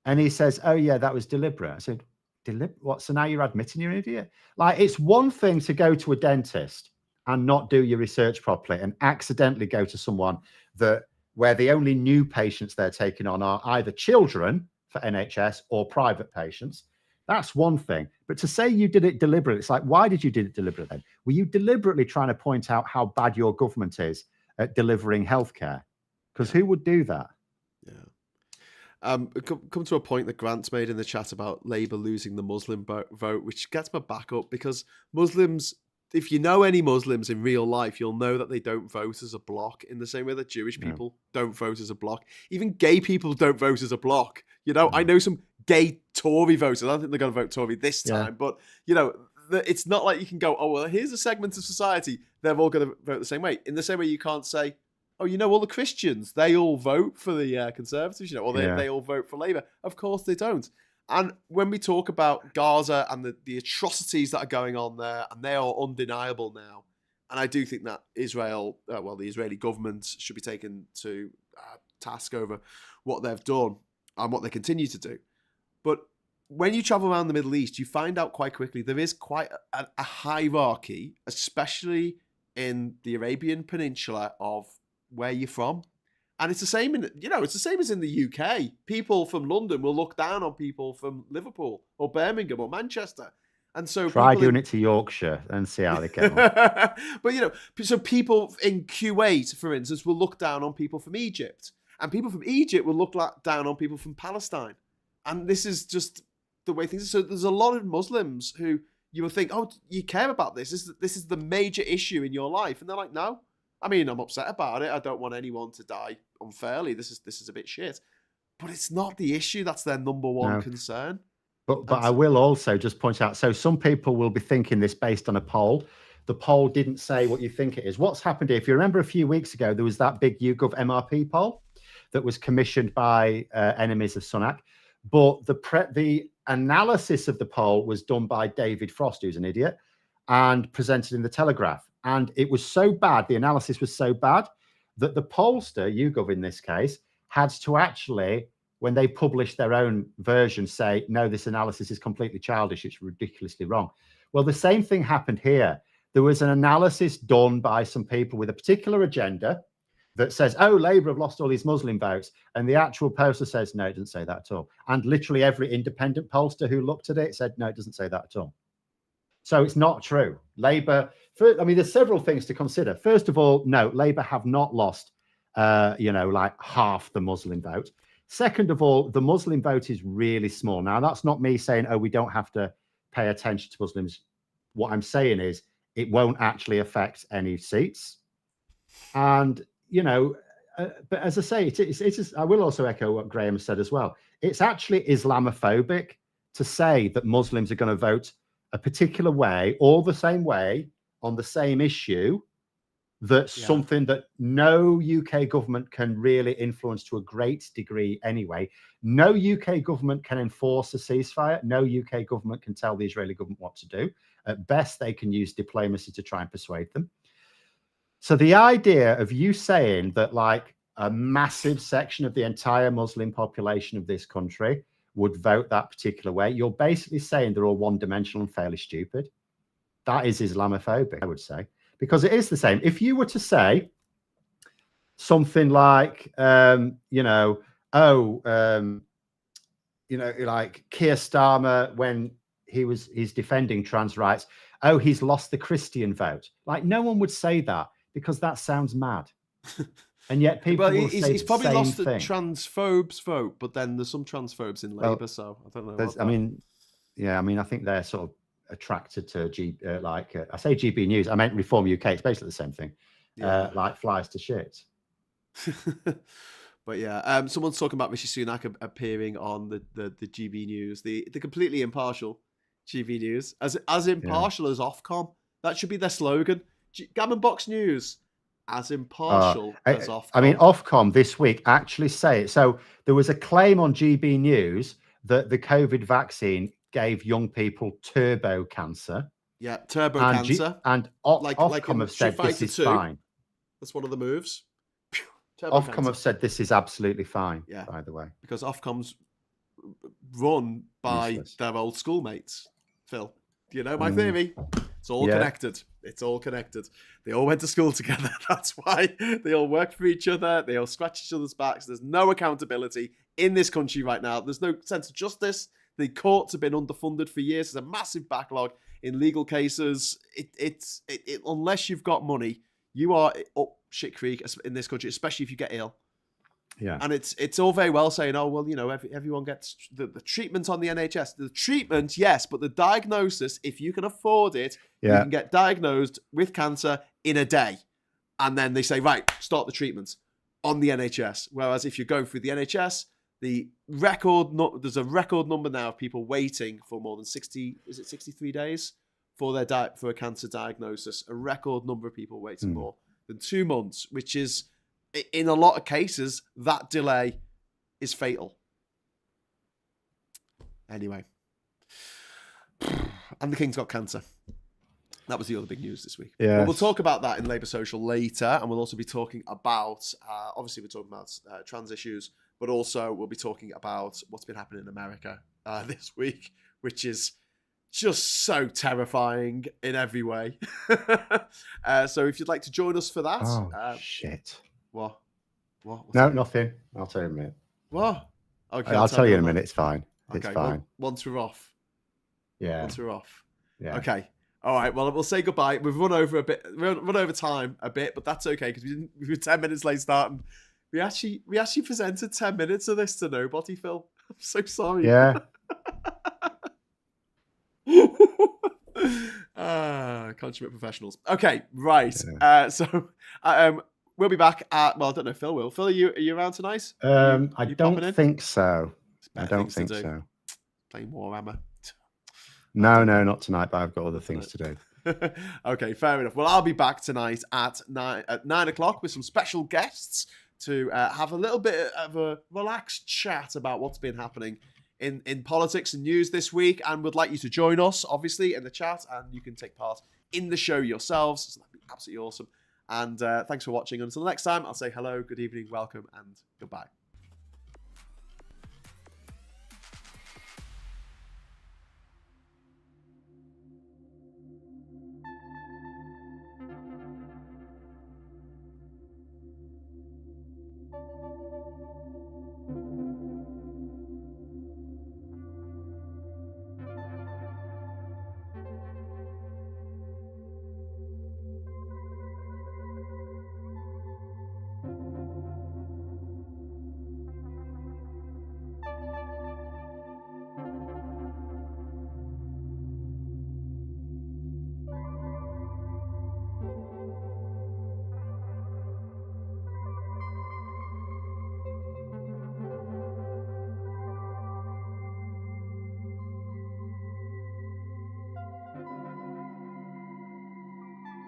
And he says, that was deliberate. I said, deliberate? What? So now you're admitting you're an idiot? Like, it's one thing to go to a dentist and not do your research properly and accidentally go to someone where the only new patients they're taking on are either children for NHS or private patients. That's one thing. But to say you did it deliberately, it's like, why did you do it deliberately then? Were you deliberately trying to point out how bad your government is at delivering healthcare? Because who would do that? Yeah. Come to a point that Grant's made in the chat about Labour losing the Muslim vote, which gets my back up, because Muslims, if you know any Muslims in real life, you'll know that they don't vote as a bloc in the same way that Jewish people don't vote as a bloc. Even gay people don't vote as a bloc. I know some gay Tory voters. I don't think they're going to vote Tory this time, but it's not like you can go, here's a segment of society, they're all going to vote the same way. In the same way you can't say, all the Christians, they all vote for the Conservatives, or they all vote for Labour. Of course they don't. And when we talk about Gaza and the atrocities that are going on there, and they are undeniable now, and I do think that the Israeli government should be taken to task over what they've done and what they continue to do. But when you travel around the Middle East, you find out quite quickly there is quite a hierarchy, especially in the Arabian Peninsula, of where you're from. And it's the same it's the same as in the UK. People from London will look down on people from Liverpool or Birmingham or Manchester. And so try doing it to Yorkshire and see how they get on. But so people in Kuwait, for instance, will look down on people from Egypt. And people from Egypt will look down on people from Palestine. And this is just the way things are. So there's a lot of Muslims who you will think, you care about this. This is the major issue in your life. And they're like, no. I mean, I'm upset about it. I don't want anyone to die unfairly. This is a bit shit. But it's not the issue. That's their number one concern. But I will also just point out, so some people will be thinking this based on a poll. The poll didn't say what you think it is. What's happened here, if you remember a few weeks ago, there was that big YouGov MRP poll that was commissioned by enemies of Sunak. But the analysis of the poll was done by David Frost, who's an idiot, and presented in the Telegraph. And it was so bad, the analysis was so bad, that the pollster, YouGov in this case, had to actually, when they published their own version, say, no, this analysis is completely childish, it's ridiculously wrong. Well, the same thing happened here. There was an analysis done by some people with a particular agenda, that says, oh, Labour have lost all these Muslim votes. And the actual pollster says, no, it doesn't say that at all. And literally every independent pollster who looked at it said, no, it doesn't say that at all. So it's not true. Labour, there's several things to consider. First of all, no, Labour have not lost, like half the Muslim vote. Second of all, the Muslim vote is really small. Now, that's not me saying, oh, we don't have to pay attention to Muslims. What I'm saying is it won't actually affect any seats. And, but as I say, it's I will also echo what Graham said as well. It's actually Islamophobic to say that Muslims are going to vote a particular way, all the same way, on the same issue, that's something that no UK government can really influence to a great degree anyway. No UK government can enforce a ceasefire. No UK government can tell the Israeli government what to do. At best, they can use diplomacy to try and persuade them. So the idea of you saying that like a massive section of the entire Muslim population of this country would vote that particular way, you're basically saying they're all one-dimensional and fairly stupid. That is Islamophobic, I would say, because it is the same. If you were to say something like, like Keir Starmer when he's defending trans rights, oh, he's lost the Christian vote. Like, no one would say that because that sounds mad. And yet people will say he's probably lost the thing. Transphobes vote, but then there's some transphobes in Labour, so I don't know. I think they're sort of attracted to I say GB News, I meant Reform UK. It's basically the same thing. Like flies to shit. But yeah, someone's talking about Rishi Sunak appearing on the GB News, the completely impartial GB News, as impartial as Ofcom. That should be their slogan. Gammon Box News, as impartial as Ofcom. Ofcom this week actually say it. So there was a claim on GB News that the COVID vaccine gave young people turbo cancer. Yeah, turbo cancer. And Ofcom have said this is fine. That's one of the moves. Ofcom have said this is absolutely fine, by the way. Because Ofcom's run by their old schoolmates, Phil. You know my theory? It's all connected. It's all connected. They all went to school together. That's why they all work for each other. They all scratch each other's backs. There's no accountability in this country right now. There's no sense of justice. The courts have been underfunded for years. There's a massive backlog in legal cases. Unless you've got money, you are up shit creek in this country, especially if you get ill. Yeah. And it's all very well saying, oh, well, everyone gets the treatment on the NHS. The treatment, yes, but the diagnosis, if you can afford it, you can get diagnosed with cancer in a day. And then they say, right, start the treatment on the NHS. Whereas if you're going through the NHS, there's a record number now of people waiting for more than 63 days for a cancer diagnosis. A record number of people waiting more than 2 months, which is, in a lot of cases, that delay is fatal. Anyway. And the King's got cancer. That was the other big news this week. Yeah. Well, we'll talk about that in Labour Social later, and we'll also be talking about, obviously we're talking about trans issues, but also we'll be talking about what's been happening in America this week, which is just so terrifying in every way. So if you'd like to join us for that. Oh, shit. What? No, nothing. I'll tell you in a minute. What? Okay. I'll tell you in a minute. It's fine. It's fine. Once we're off. Yeah. Once we're off. Yeah. Okay. All right. Well, we'll say goodbye. We've run over time a bit, but that's okay because we were 10 minutes late starting. We actually presented 10 minutes of this to nobody, Phil. I'm so sorry. Yeah. Consummate professionals. Okay, right. So we'll be back at, well, I don't know if Phil will. Phil, are you around tonight? I don't think so. I don't think so. Playing Warhammer. No, not tonight, but I've got other things to do. Okay, fair enough. Well, I'll be back tonight at 9 o'clock with some special guests to have a little bit of a relaxed chat about what's been happening in politics and news this week, and would like you to join us, obviously, in the chat, and you can take part in the show yourselves. So that'd be absolutely awesome. And thanks for watching. Until next time, I'll say hello, good evening, welcome, and goodbye.